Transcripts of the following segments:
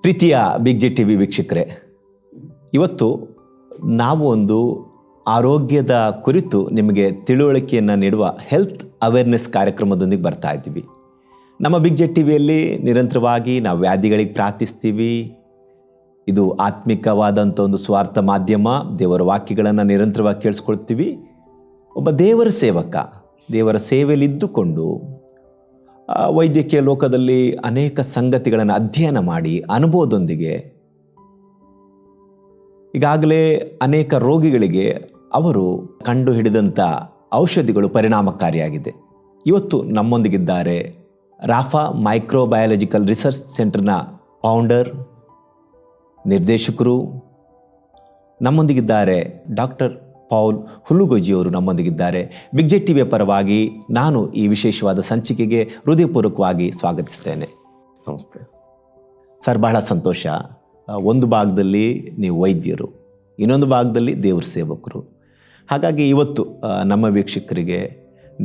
ಪ್ರೀತಿಯ big J T V ವೀಕ್ಷಕರೇ, ಇವತ್ತು ನಾವು ಒಂದು ಆರೋಗ್ಯದ ಕುರಿತು ನಿಮಗೆ ತಿಳುವಳಿಕೆಯನ್ನು ನೀಡುವ ಹೆಲ್ತ್ ಅವೇರ್ನೆಸ್ ಕಾರ್ಯಕ್ರಮದೊಂದಿಗೆ ಬರ್ತಾ ಇದ್ದೀವಿ. ನಮ್ಮ ಬಿಗ್ ಜೆ ಟಿ ವಿಯಲ್ಲಿ ನಿರಂತರವಾಗಿ ನಾವು ವ್ಯಾಧಿಗಳಿಗೆ ಪ್ರಾರ್ಥಿಸ್ತೀವಿ. ಇದು ಆತ್ಮಿಕವಾದಂಥ ಒಂದು ಸ್ವಾರ್ಥ ಮಾಧ್ಯಮ. ದೇವರ ವಾಕ್ಯಗಳನ್ನು ನಿರಂತರವಾಗಿ ಕೇಳಿಸ್ಕೊಳ್ತೀವಿ. ಒಬ್ಬ ದೇವರ ಸೇವಕ ದೇವರ ಸೇವೆಯಲ್ಲಿದ್ದುಕೊಂಡು ವೈದ್ಯಕೀಯ ಲೋಕದಲ್ಲಿ ಅನೇಕ ಸಂಗತಿಗಳನ್ನು ಅಧ್ಯಯನ ಮಾಡಿ ಅನುಭವದೊಂದಿಗೆ ಈಗಾಗಲೇ ಅನೇಕ ರೋಗಿಗಳಿಗೆ ಅವರು ಕಂಡು ಹಿಡಿದಂಥ ಔಷಧಿಗಳು ಪರಿಣಾಮಕಾರಿಯಾಗಿದೆ. ಇವತ್ತು ನಮ್ಮೊಂದಿಗಿದ್ದಾರೆ ರಾಫಾ ಮೈಕ್ರೋಬಯಾಲಜಿಕಲ್ ರಿಸರ್ಚ್ ಸೆಂಟರ್ನ ಫೌಂಡರ್, ನಿರ್ದೇಶಕರು. ನಮ್ಮೊಂದಿಗಿದ್ದಾರೆ ಡಾಕ್ಟರ್ ಪೌಲ್ ಹುಲುಗೋಜಿಯವರು ನಮ್ಮೊಂದಿಗಿದ್ದಾರೆ. ಬಿಗ್ ಜೆ ಟಿ ವಿಯ ಪರವಾಗಿ ನಾನು ಈ ವಿಶೇಷವಾದ ಸಂಚಿಕೆಗೆ ಹೃದಯಪೂರ್ವಕವಾಗಿ ಸ್ವಾಗತಿಸ್ತೇನೆ. ನಮಸ್ತೆ ಸರ್, ಬಹಳ ಸಂತೋಷ. ಒಂದು ಭಾಗದಲ್ಲಿ ನೀವು ವೈದ್ಯರು, ಇನ್ನೊಂದು ಭಾಗದಲ್ಲಿ ದೇವ್ರ ಸೇವಕರು. ಹಾಗಾಗಿ ಇವತ್ತು ನಮ್ಮ ವೀಕ್ಷಕರಿಗೆ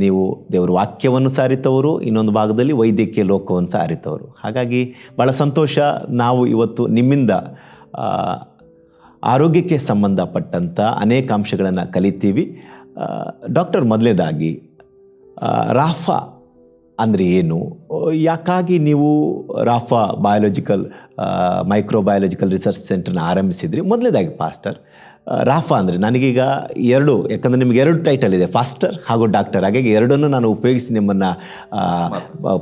ನೀವು ದೇವರ ವಾಕ್ಯವನ್ನು ಸಾರಿತವರು, ಇನ್ನೊಂದು ಭಾಗದಲ್ಲಿ ವೈದ್ಯಕೀಯ ಲೋಕವನ್ನು ಸಾರಿತವರು. ಹಾಗಾಗಿ ಭಾಳ ಸಂತೋಷ. ನಾವು ಇವತ್ತು ನಿಮ್ಮಿಂದ ಆರೋಗ್ಯಕ್ಕೆ ಸಂಬಂಧಪಟ್ಟಂಥ ಅನೇಕ ಅಂಶಗಳನ್ನು ಕಲಿತೀವಿ. ಡಾಕ್ಟರ್, ಮೊದಲನೇದಾಗಿ ರಾಫಾ ಅಂದರೆ ಏನು, ಯಾಕಾಗಿ ನೀವು ರಾಫಾ ಮೈಕ್ರೋಬಯಾಲಜಿಕಲ್ ರಿಸರ್ಚ್ ಸೆಂಟರ್ನ ಆರಂಭಿಸಿದ್ರಿ? ಮೊದಲನೇದಾಗಿ ಪಾಸ್ಟರ್, ರಾಫಾ ಅಂದರೆ ನನಗೀಗ ಯಾಕಂದರೆ ನಿಮಗೆ ಎರಡು ಟೈಟಲ್ ಇದೆ, ಪಾಸ್ಟರ್ ಹಾಗೂ ಡಾಕ್ಟರ್. ಹಾಗಾಗಿ ಎರಡನ್ನೂ ನಾನು ಉಪಯೋಗಿಸಿ ನಿಮ್ಮನ್ನು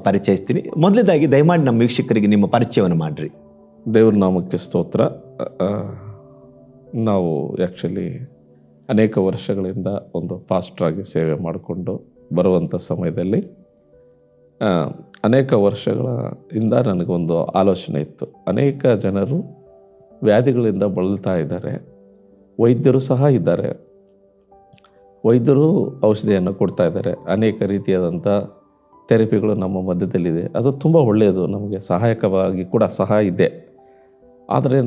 ಪರಿಚಯಿಸ್ತೀನಿ. ಮೊದಲನೇದಾಗಿ ದಯಮಾಡಿ ನಮ್ಮ ವೀಕ್ಷಕರಿಗೆ ನಿಮ್ಮ ಪರಿಚಯವನ್ನು ಮಾಡಿರಿ. ದೇವ್ರ ನಾಮಕ್ಕೆ ಸ್ತೋತ್ರ. ನಾವು ಆ್ಯಕ್ಚುಲಿ ಅನೇಕ ವರ್ಷಗಳಿಂದ ಒಂದು ಪಾಸ್ಟ್ರಾಗಿ ಸೇವೆ ಮಾಡಿಕೊಂಡು ಬರುವಂಥ ಸಮಯದಲ್ಲಿ ಅನೇಕ ವರ್ಷಗಳಿಂದ ನನಗೊಂದು ಆಲೋಚನೆ ಇತ್ತು. ಅನೇಕ ಜನರು ವ್ಯಾಧಿಗಳಿಂದ ಬಳಲ್ತಾ ಇದ್ದಾರೆ, ವೈದ್ಯರು ಸಹ ಇದ್ದಾರೆ. ವೈದ್ಯರು ಔಷಧಿಯನ್ನು ಕೊಡ್ತಾ ಇದ್ದಾರೆ. ಅನೇಕ ರೀತಿಯಾದಂಥ ಥೆರಪಿಗಳು ನಮ್ಮ ಮಧ್ಯದಲ್ಲಿದೆ. ಅದು ತುಂಬ ಒಳ್ಳೆಯದು, ನಮಗೆ ಸಹಾಯಕವಾಗಿ ಕೂಡ ಸಹ ಇದೆ. ಆದರೆ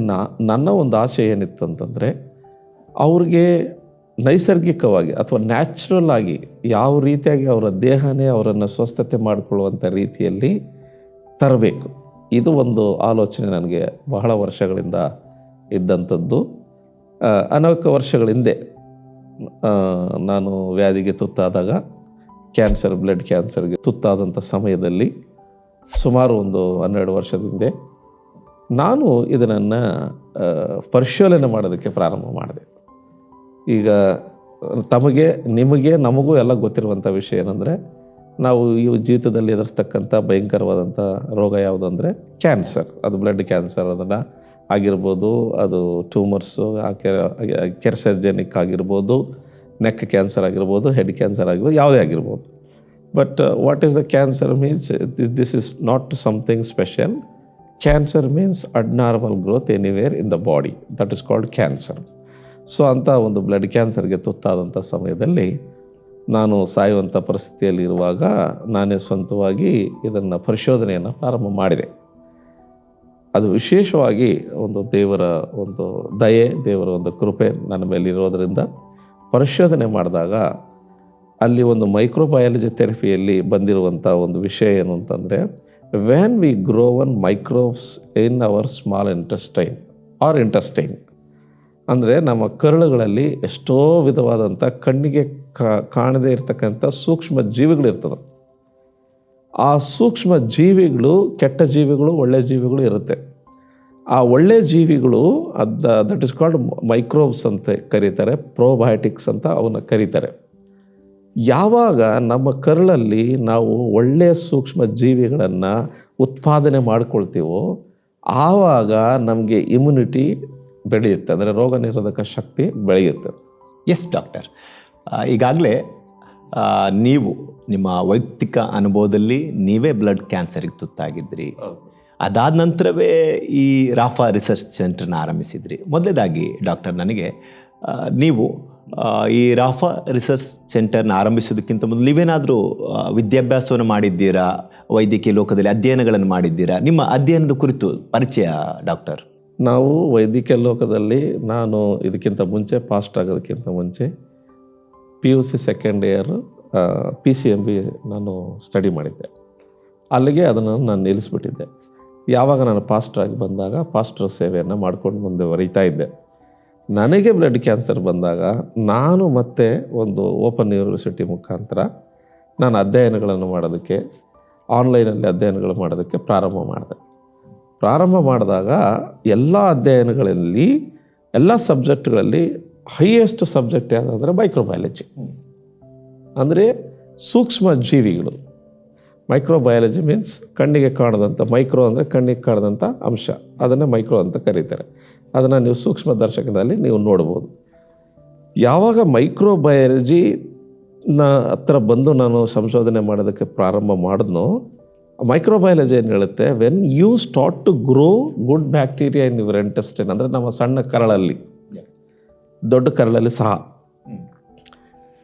ನನ್ನ ಒಂದು ಆಸೆ ಏನಿತ್ತು ಅಂತಂದರೆ, ಅವ್ರಿಗೆ ನೈಸರ್ಗಿಕವಾಗಿ ಅಥವಾ ನ್ಯಾಚುರಲ್ ಆಗಿ ಯಾವ ರೀತಿಯಾಗಿ ಅವರ ದೇಹನೇ ಅವರನ್ನು ಸ್ವಸ್ಥತೆ ಮಾಡಿಕೊಳ್ಳುವಂಥ ರೀತಿಯಲ್ಲಿ ತರಬೇಕು. ಇದು ಒಂದು ಆಲೋಚನೆ ನನಗೆ ಬಹಳ ವರ್ಷಗಳಿಂದ ಇದ್ದಂಥದ್ದು. ಅನೇಕ ವರ್ಷಗಳ ಹಿಂದೆ ನಾನು ವ್ಯಾಧಿಗೆ ತುತ್ತಾದಾಗ, ಬ್ಲಡ್ ಕ್ಯಾನ್ಸರ್ಗೆ ತುತ್ತಾದಂಥ ಸಮಯದಲ್ಲಿ ಸುಮಾರು ಒಂದು 12 ವರ್ಷದ ಹಿಂದೆ ನಾನು ಇದನ್ನು ಪರಿಶೀಲನೆ ಮಾಡೋದಕ್ಕೆ ಪ್ರಾರಂಭ ಮಾಡಿದೆ. ಈಗ ನಿಮಗೆ ನಮಗೂ ಎಲ್ಲ ಗೊತ್ತಿರುವಂಥ ವಿಷಯ ಏನಂದರೆ, ನಾವು ಈ ಜೀವಿತದಲ್ಲಿ ಎದುರಿಸ್ತಕ್ಕಂಥ ಭಯಂಕರವಾದಂಥ ರೋಗ ಯಾವುದು ಅಂದರೆ ಕ್ಯಾನ್ಸರ್. ಅದು ಬ್ಲಡ್ ಕ್ಯಾನ್ಸರ್ ಅದನ್ನು ಆಗಿರ್ಬೋದು, ಅದು ಟ್ಯೂಮರ್ಸು, ಕೆರ್ಸರ್ಜೆನಿಕ್ ಆಗಿರ್ಬೋದು, ನೆಕ್ ಕ್ಯಾನ್ಸರ್ ಆಗಿರ್ಬೋದು, ಹೆಡ್ ಕ್ಯಾನ್ಸರ್ ಆಗಿರ್ಬೋದು, ಯಾವುದೇ ಆಗಿರ್ಬೋದು. But what is the cancer means, this is not something special. Cancer means abnormal growth anywhere in the body, that is called cancer. So ಅಂಥ ಒಂದು ಬ್ಲಡ್ ಕ್ಯಾನ್ಸರ್ಗೆ ತುತ್ತಾದಂಥ ಸಮಯದಲ್ಲಿ ನಾನು ಸಾಯುವಂಥ ಪರಿಸ್ಥಿತಿಯಲ್ಲಿ ಇರುವಾಗ ನಾನೇ ಸ್ವಂತವಾಗಿ ಇದನ್ನು ಪರಿಶೋಧನೆಯನ್ನು ಪ್ರಾರಂಭ ಮಾಡಿದೆ. ಅದು ವಿಶೇಷವಾಗಿ ಒಂದು ದೇವರ ಒಂದು ದಯೆ, ದೇವರ ಒಂದು ಕೃಪೆ ನನ್ನ ಮೇಲೆ ಇರೋದರಿಂದ ಪರಿಶೋಧನೆ ಮಾಡಿದಾಗ ಅಲ್ಲಿ ಒಂದು ಮೈಕ್ರೋಬಯಾಲಜಿ ಥೆರಪಿಯಲ್ಲಿ ಬಂದಿರುವಂಥ ಒಂದು ವಿಷಯ ಏನು ಅಂತಂದರೆ, when we grow microbes in our small intestine or intestine, ಅಂದರೆ ನಮ್ಮ ಕರುಳುಗಳಲ್ಲಿ ಎಷ್ಟೋ ವಿಧವಾದಂಥ ಕಣ್ಣಿಗೆ ಕಾಣದೇ ಇರತಕ್ಕಂಥ ಸೂಕ್ಷ್ಮ ಜೀವಿಗಳಿರ್ತದೆ. ಆ ಸೂಕ್ಷ್ಮ ಜೀವಿಗಳು, ಕೆಟ್ಟ ಜೀವಿಗಳು, ಒಳ್ಳೆಯ ಜೀವಿಗಳು ಇರುತ್ತೆ. ಆ ಒಳ್ಳೆಯ ಜೀವಿಗಳು ದಟ್ ಇಸ್ ಕಾಲ್ಡ್ ಮೈಕ್ರೋಬ್ಸ್ ಅಂತ ಕರೀತಾರೆ, ಪ್ರೋಬಯೋಟಿಕ್ಸ್ ಅಂತ ಅವನ್ನ ಕರೀತಾರೆ. ಯಾವಾಗ ನಮ್ಮ ಕರುಳಲ್ಲಿ ನಾವು ಒಳ್ಳೆಯ ಸೂಕ್ಷ್ಮ ಜೀವಿಗಳನ್ನು ಉತ್ಪಾದನೆ ಮಾಡ್ಕೊಳ್ತೀವೋ ಆವಾಗ ನಮಗೆ ಇಮ್ಯುನಿಟಿ ಬೆಳೆಯುತ್ತೆ, ಅಂದರೆ ರೋಗ ನಿರೋಧಕ ಶಕ್ತಿ ಬೆಳೆಯುತ್ತೆ. ಎಸ್ ಡಾಕ್ಟರ್, ಈಗಾಗಲೇ ನೀವು ನಿಮ್ಮ ವೈಯಕ್ತಿಕ ಅನುಭವದಲ್ಲಿ ನೀವೇ ಬ್ಲಡ್ ಕ್ಯಾನ್ಸರಿಗೆ ತುತ್ತಾಗಿದ್ರಿ. ಅದಾದ ನಂತರವೇ ಈ ರಾಫಾ ರಿಸರ್ಚ್ ಸೆಂಟರ್ನ ಆರಂಭಿಸಿದ್ರಿ. ಮೊದಲೇದಾಗಿ ಡಾಕ್ಟರ್, ನನಗೆ ನೀವು ಈ ರಾಫಾ ರಿಸರ್ಚ್ ಸೆಂಟರ್ನ ಆರಂಭಿಸೋದಕ್ಕಿಂತ ಮೊದಲು ನೀವೇನಾದರೂ ವಿದ್ಯಾಭ್ಯಾಸವನ್ನು ಮಾಡಿದ್ದೀರಾ? ವೈದ್ಯಕೀಯ ಲೋಕದಲ್ಲಿ ಅಧ್ಯಯನಗಳನ್ನು ಮಾಡಿದ್ದೀರಾ? ನಿಮ್ಮ ಅಧ್ಯಯನದ ಕುರಿತು ಪರಿಚಯ ಡಾಕ್ಟರ್. ನಾವು ವೈದ್ಯಕೀಯ ಲೋಕದಲ್ಲಿ ನಾನು ಇದಕ್ಕಿಂತ ಮುಂಚೆ ಪಾಸ್ಟ್ ಆಗೋದಕ್ಕಿಂತ ಮುಂಚೆ PUC ಸೆಕೆಂಡ್ ಇಯರ್ PCMB ನಾನು ಸ್ಟಡಿ ಮಾಡಿದ್ದೆ. ಅಲ್ಲಿಗೆ ಅದನ್ನು ನಾನು ನಿಲ್ಲಿಸ್ಬಿಟ್ಟಿದ್ದೆ. ಯಾವಾಗ ನಾನು ಪಾಸ್ಟ್ರಾಗಿ ಬಂದಾಗ ಪಾಸ್ಟ್ರ್ ಸೇವೆಯನ್ನು ಮಾಡ್ಕೊಂಡು ಮುಂದುವರಿತಾ ಇದ್ದೆ. ನನಗೆ ಬ್ಲಡ್ ಕ್ಯಾನ್ಸರ್ ಬಂದಾಗ ನಾನು ಮತ್ತೆ ಒಂದು ಓಪನ್ ಯೂನಿವರ್ಸಿಟಿ ಮುಖಾಂತರ ನಾನು ಅಧ್ಯಯನಗಳನ್ನು ಮಾಡೋದಕ್ಕೆ, ಆನ್ಲೈನಲ್ಲಿ ಅಧ್ಯಯನಗಳು ಮಾಡೋದಕ್ಕೆ ಪ್ರಾರಂಭ ಮಾಡಿದಾಗ ಎಲ್ಲ ಅಧ್ಯಯನಗಳಲ್ಲಿ ಎಲ್ಲ ಸಬ್ಜೆಕ್ಟ್ಗಳಲ್ಲಿ ಹೈಯೆಸ್ಟ್ ಸಬ್ಜೆಕ್ಟ್ ಯಾವುದಂದರೆ ಮೈಕ್ರೋಬಯಾಲಜಿ, ಅಂದರೆ ಸೂಕ್ಷ್ಮ ಜೀವಿಗಳು. ಮೈಕ್ರೋಬಯಾಲಜಿ ಮೀನ್ಸ್ ಕಣ್ಣಿಗೆ ಕಾಣದಂಥ, ಮೈಕ್ರೋ ಅಂದರೆ ಕಣ್ಣಿಗೆ ಕಾಣದಂಥ ಅಂಶ, ಅದನ್ನು ಮೈಕ್ರೋ ಅಂತ ಕರೀತಾರೆ. ಅದನ್ನು ನೀವು ಸೂಕ್ಷ್ಮ ದರ್ಶಕದಲ್ಲಿ ನೀವು ನೋಡ್ಬೋದು. ಯಾವಾಗ ಮೈಕ್ರೋಬಯಾಲಜಿನ ಹತ್ರ ಬಂದು ನಾನು ಸಂಶೋಧನೆ ಮಾಡೋದಕ್ಕೆ ಪ್ರಾರಂಭ ಮಾಡಿದ್ನೋ, ಮೈಕ್ರೋಬಯಾಲಜಿ ಏನು ಹೇಳುತ್ತೆ, when you start to grow good bacteria in your intestine, ಅಂದರೆ ನಮ್ಮ ಸಣ್ಣ ಕರಳಲ್ಲಿ, ದೊಡ್ಡ ಕರಳಲ್ಲಿ ಸಹ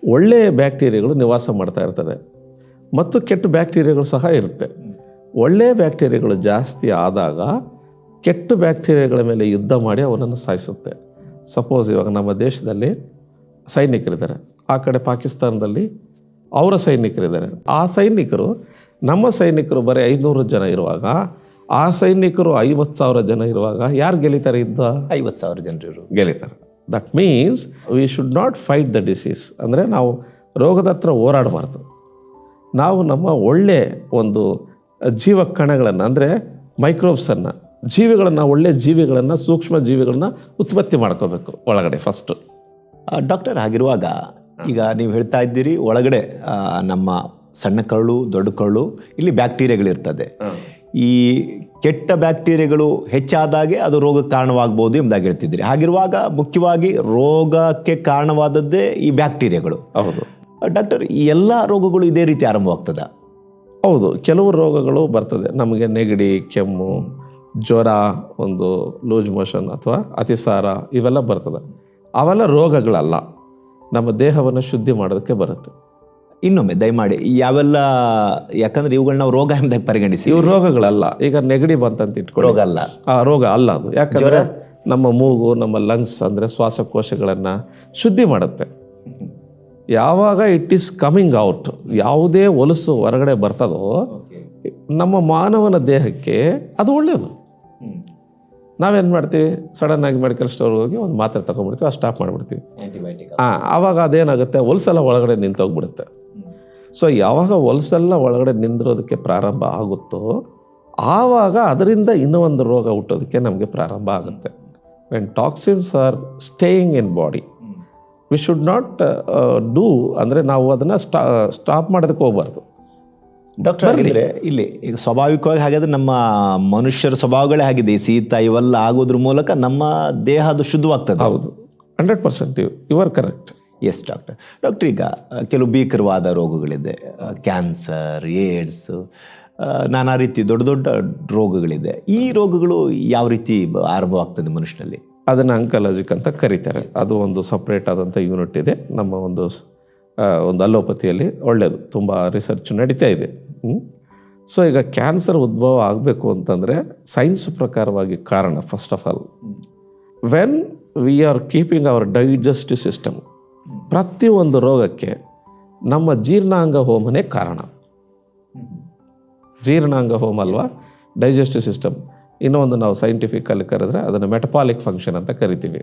ಒಳ್ಳೆಯ ಬ್ಯಾಕ್ಟೀರಿಯಾಗಳು ನಿವಾಸ ಮಾಡ್ತಾ ಇರ್ತದೆ ಮತ್ತು ಕೆಟ್ಟ ಬ್ಯಾಕ್ಟೀರಿಯಾಗಳು ಸಹ ಇರುತ್ತೆ. ಒಳ್ಳೆಯ ಬ್ಯಾಕ್ಟೀರಿಯಾಗಳು ಜಾಸ್ತಿ ಆದಾಗ ಕೆಟ್ಟ ಬ್ಯಾಕ್ಟೀರಿಯಾಗಳ ಮೇಲೆ ಯುದ್ಧ ಮಾಡಿ ಅವನನ್ನು ಸಾಯಿಸುತ್ತೆ. ಸಪೋಸ್ ಇವಾಗ ನಮ್ಮ ದೇಶದಲ್ಲಿ ಸೈನಿಕರಿದ್ದಾರೆ, ಆ ಕಡೆ ಪಾಕಿಸ್ತಾನದಲ್ಲಿ ಅವರ ಸೈನಿಕರಿದ್ದಾರೆ. ಆ ಸೈನಿಕರು, ನಮ್ಮ ಸೈನಿಕರು ಬರೀ 500 ಜನ ಇರುವಾಗ, ಆ ಸೈನಿಕರು 50,000 ಜನ ಇರುವಾಗ ಯಾರು ಗೆಲ್ಲಿತಾರೆ? ಯುದ್ಧ 50,000 ಜನರು ಗೆಲ್ಲಿತಾರೆ. That means we should not fight the disease. ಅಂದರೆ ನಾವು ರೋಗದ ಹತ್ರ ಹೋರಾಡಬಾರ್ದು. ನಾವು ನಮ್ಮ ಒಳ್ಳೆ ಒಂದು ಜೀವ ಕಣಗಳನ್ನು, ಅಂದರೆ ಮೈಕ್ರೋಬ್ಸನ್ನು, ಜೀವಿಗಳನ್ನು, ಒಳ್ಳೆಯ ಜೀವಿಗಳನ್ನು, ಸೂಕ್ಷ್ಮ ಜೀವಿಗಳನ್ನ ಉತ್ಪತ್ತಿ ಮಾಡ್ಕೋಬೇಕು ಒಳಗಡೆ ಫಸ್ಟು. ಡಾಕ್ಟರ್, ಹಾಗಿರುವಾಗ ಈಗ ನೀವು ಹೇಳ್ತಾ ಇದ್ದೀರಿ ಒಳಗಡೆ ನಮ್ಮ ಸಣ್ಣ ಕರಳು, ದೊಡ್ಡ ಕರಳು, ಇಲ್ಲಿ ಬ್ಯಾಕ್ಟೀರಿಯಾಗಳಿರ್ತದೆ. ಈ ಕೆಟ್ಟ ಬ್ಯಾಕ್ಟೀರಿಯಾಗಳು ಹೆಚ್ಚಾದಾಗೆ ಅದು ರೋಗಕ್ಕೆ ಕಾರಣವಾಗ್ಬೋದು ಎಂಬುದಾಗಿ ಹೇಳ್ತಿದ್ದೀರಿ. ಹಾಗಿರುವಾಗ ಮುಖ್ಯವಾಗಿ ರೋಗಕ್ಕೆ ಕಾರಣವಾದದ್ದೇ ಈ ಬ್ಯಾಕ್ಟೀರಿಯಾಗಳು. ಹೌದು ಡಾಕ್ಟರ್, ಈ ಎಲ್ಲ ರೋಗಗಳು ಇದೇ ರೀತಿ ಆರಂಭವಾಗ್ತದ? ಹೌದು, ಕೆಲವು ರೋಗಗಳು ಬರ್ತದೆ ನಮಗೆ. ನೆಗಡಿ, ಕೆಮ್ಮು, ಜ್ವರ, ಒಂದು ಲೂಸ್ ಮೋಷನ್ ಅಥವಾ ಅತಿಸಾರ, ಇವೆಲ್ಲ ಬರ್ತದೆ. ಅವೆಲ್ಲ ರೋಗಗಳಲ್ಲ, ನಮ್ಮ ದೇಹವನ್ನು ಶುದ್ಧಿ ಮಾಡೋದಕ್ಕೆ ಬರುತ್ತೆ. ಇನ್ನೊಮ್ಮೆ ದಯಮಾಡಿ ಯಾವೆಲ್ಲ, ಯಾಕಂದ್ರೆ ಇವುಗಳನ್ನ ನಾವು ರೋಗ ಎಂಬುದಾಗಿ ಪರಿಗಣಿಸಿ. ಇವು ರೋಗಗಳಲ್ಲ. ಈಗ ನೆಗಡಿ ಬಂತಂತ ಇಟ್ಕೊಳ್ಳಿ, ರೋಗ ಅಲ್ಲ, ರೋಗ ಅಲ್ಲ ಅದು. ಯಾಕಂದರೆ ನಮ್ಮ ಮೂಗು, ನಮ್ಮ ಲಂಗ್ಸ್ ಅಂದರೆ ಶ್ವಾಸಕೋಶಗಳನ್ನು ಶುದ್ಧಿ ಮಾಡುತ್ತೆ. ಯಾವಾಗ ಇಟ್ ಈಸ್ ಕಮಿಂಗ್ ಔಟ್, ಯಾವುದೇ ಹೊಲಸು ಹೊರಗಡೆ ಬರ್ತದೋ ನಮ್ಮ ಮಾನವನ ದೇಹಕ್ಕೆ ಅದು ಒಳ್ಳೆಯದು. ನಾವೇನು ಮಾಡ್ತೀವಿ, ಸಡನ್ನಾಗಿ ಮೆಡಿಕಲ್ ಸ್ಟೋರ್ಗೆ ಹೋಗಿ ಒಂದು ಮಾತ್ರೆ ತೊಗೊಂಡ್ಬಿಡ್ತೀವಿ, ಅದು ಸ್ಟಾಪ್ ಮಾಡಿಬಿಡ್ತೀವಿ. ಆವಾಗ ಅದೇನಾಗುತ್ತೆ, ಹೊಲಸೆಲ್ಲ ಒಳಗಡೆ ನಿಂತೋಗ್ಬಿಡುತ್ತೆ. ಸೊ ಯಾವಾಗ ಹೊಲಸೆಲ್ಲ ಒಳಗಡೆ ನಿಂದಿರೋದಕ್ಕೆ ಪ್ರಾರಂಭ ಆಗುತ್ತೋ ಆವಾಗ ಅದರಿಂದ ಇನ್ನೂ ಒಂದು ರೋಗ ಹುಟ್ಟೋದಕ್ಕೆ ನಮಗೆ ಪ್ರಾರಂಭ ಆಗುತ್ತೆ. When toxins R staying in body, V should not do, ಅಂದರೆ ನಾವು ಅದನ್ನು ಸ್ಟಾಪ್ ಮಾಡೋದಕ್ಕೆ ಹೋಗ್ಬಾರ್ದು. ಡಾಕ್ಟರ್, ಹಾಗಿದ್ರೆ ಇಲ್ಲಿ ಈಗ ಸ್ವಾಭಾವಿಕವಾಗಿ ಹಾಗಾದ್ರೆ ನಮ್ಮ ಮನುಷ್ಯರ ಸ್ವಭಾವಗಳೇ ಆಗಿದೆ. ಈ ಶೀತ ಇವೆಲ್ಲ ಆಗೋದ್ರ ಮೂಲಕ ನಮ್ಮ ದೇಹ ಅದು ಶುದ್ಧವಾಗ್ತದೆ. ಹೌದು, 100% you are correct. Yes doctor. Doctor, ಈಗ ಕೆಲವು ಭೀಕರವಾದ ರೋಗಗಳಿದೆ, ಕ್ಯಾನ್ಸರ್, ಏಡ್ಸ್, ನಾನಾ ರೀತಿ ದೊಡ್ಡ ದೊಡ್ಡ ರೋಗಗಳಿದೆ. ಈ ರೋಗಗಳು ಯಾವ ರೀತಿ ಆರಂಭವಾಗ್ತದೆ ಮನುಷ್ಯನಲ್ಲಿ? ಅದನ್ನು ಅಂಕಾಲಜಿಕ್ ಅಂತ ಕರೀತಾರೆ. ಅದು ಒಂದು ಸಪ್ರೇಟ್ ಆದಂಥ ಯೂನಿಟ್ ಇದೆ ನಮ್ಮ ಒಂದು ಅಲೋಪತಿಯಲ್ಲಿ. ಒಳ್ಳೆಯದು, ತುಂಬ ರಿಸರ್ಚ್ ನಡೀತಾ ಇದೆ. ಸೊ ಈಗ ಕ್ಯಾನ್ಸರ್ ಉದ್ಭವ ಆಗಬೇಕು ಅಂತಂದರೆ ಸೈನ್ಸ್ ಪ್ರಕಾರವಾಗಿ ಕಾರಣ, first of all when we are keeping our digestive system. ಪ್ರತಿಯೊಂದು ರೋಗಕ್ಕೆ ನಮ್ಮ ಜೀರ್ಣಾಂಗ ಹೋಮನೇ ಕಾರಣ. ಜೀರ್ಣಾಂಗ ಹೋಮ ಅಲ್ವಾ ಡೈಜೆಸ್ಟಿವ್ ಸಿಸ್ಟಮ್. ಇನ್ನೊಂದು ನಾವು ಸೈಂಟಿಫಿಕಲ್ಲಿ ಕರೆದ್ರೆ ಅದನ್ನು ಮೆಟಪಾಲಿಕ್ ಫಂಕ್ಷನ್ ಅಂತ ಕರಿತೀವಿ.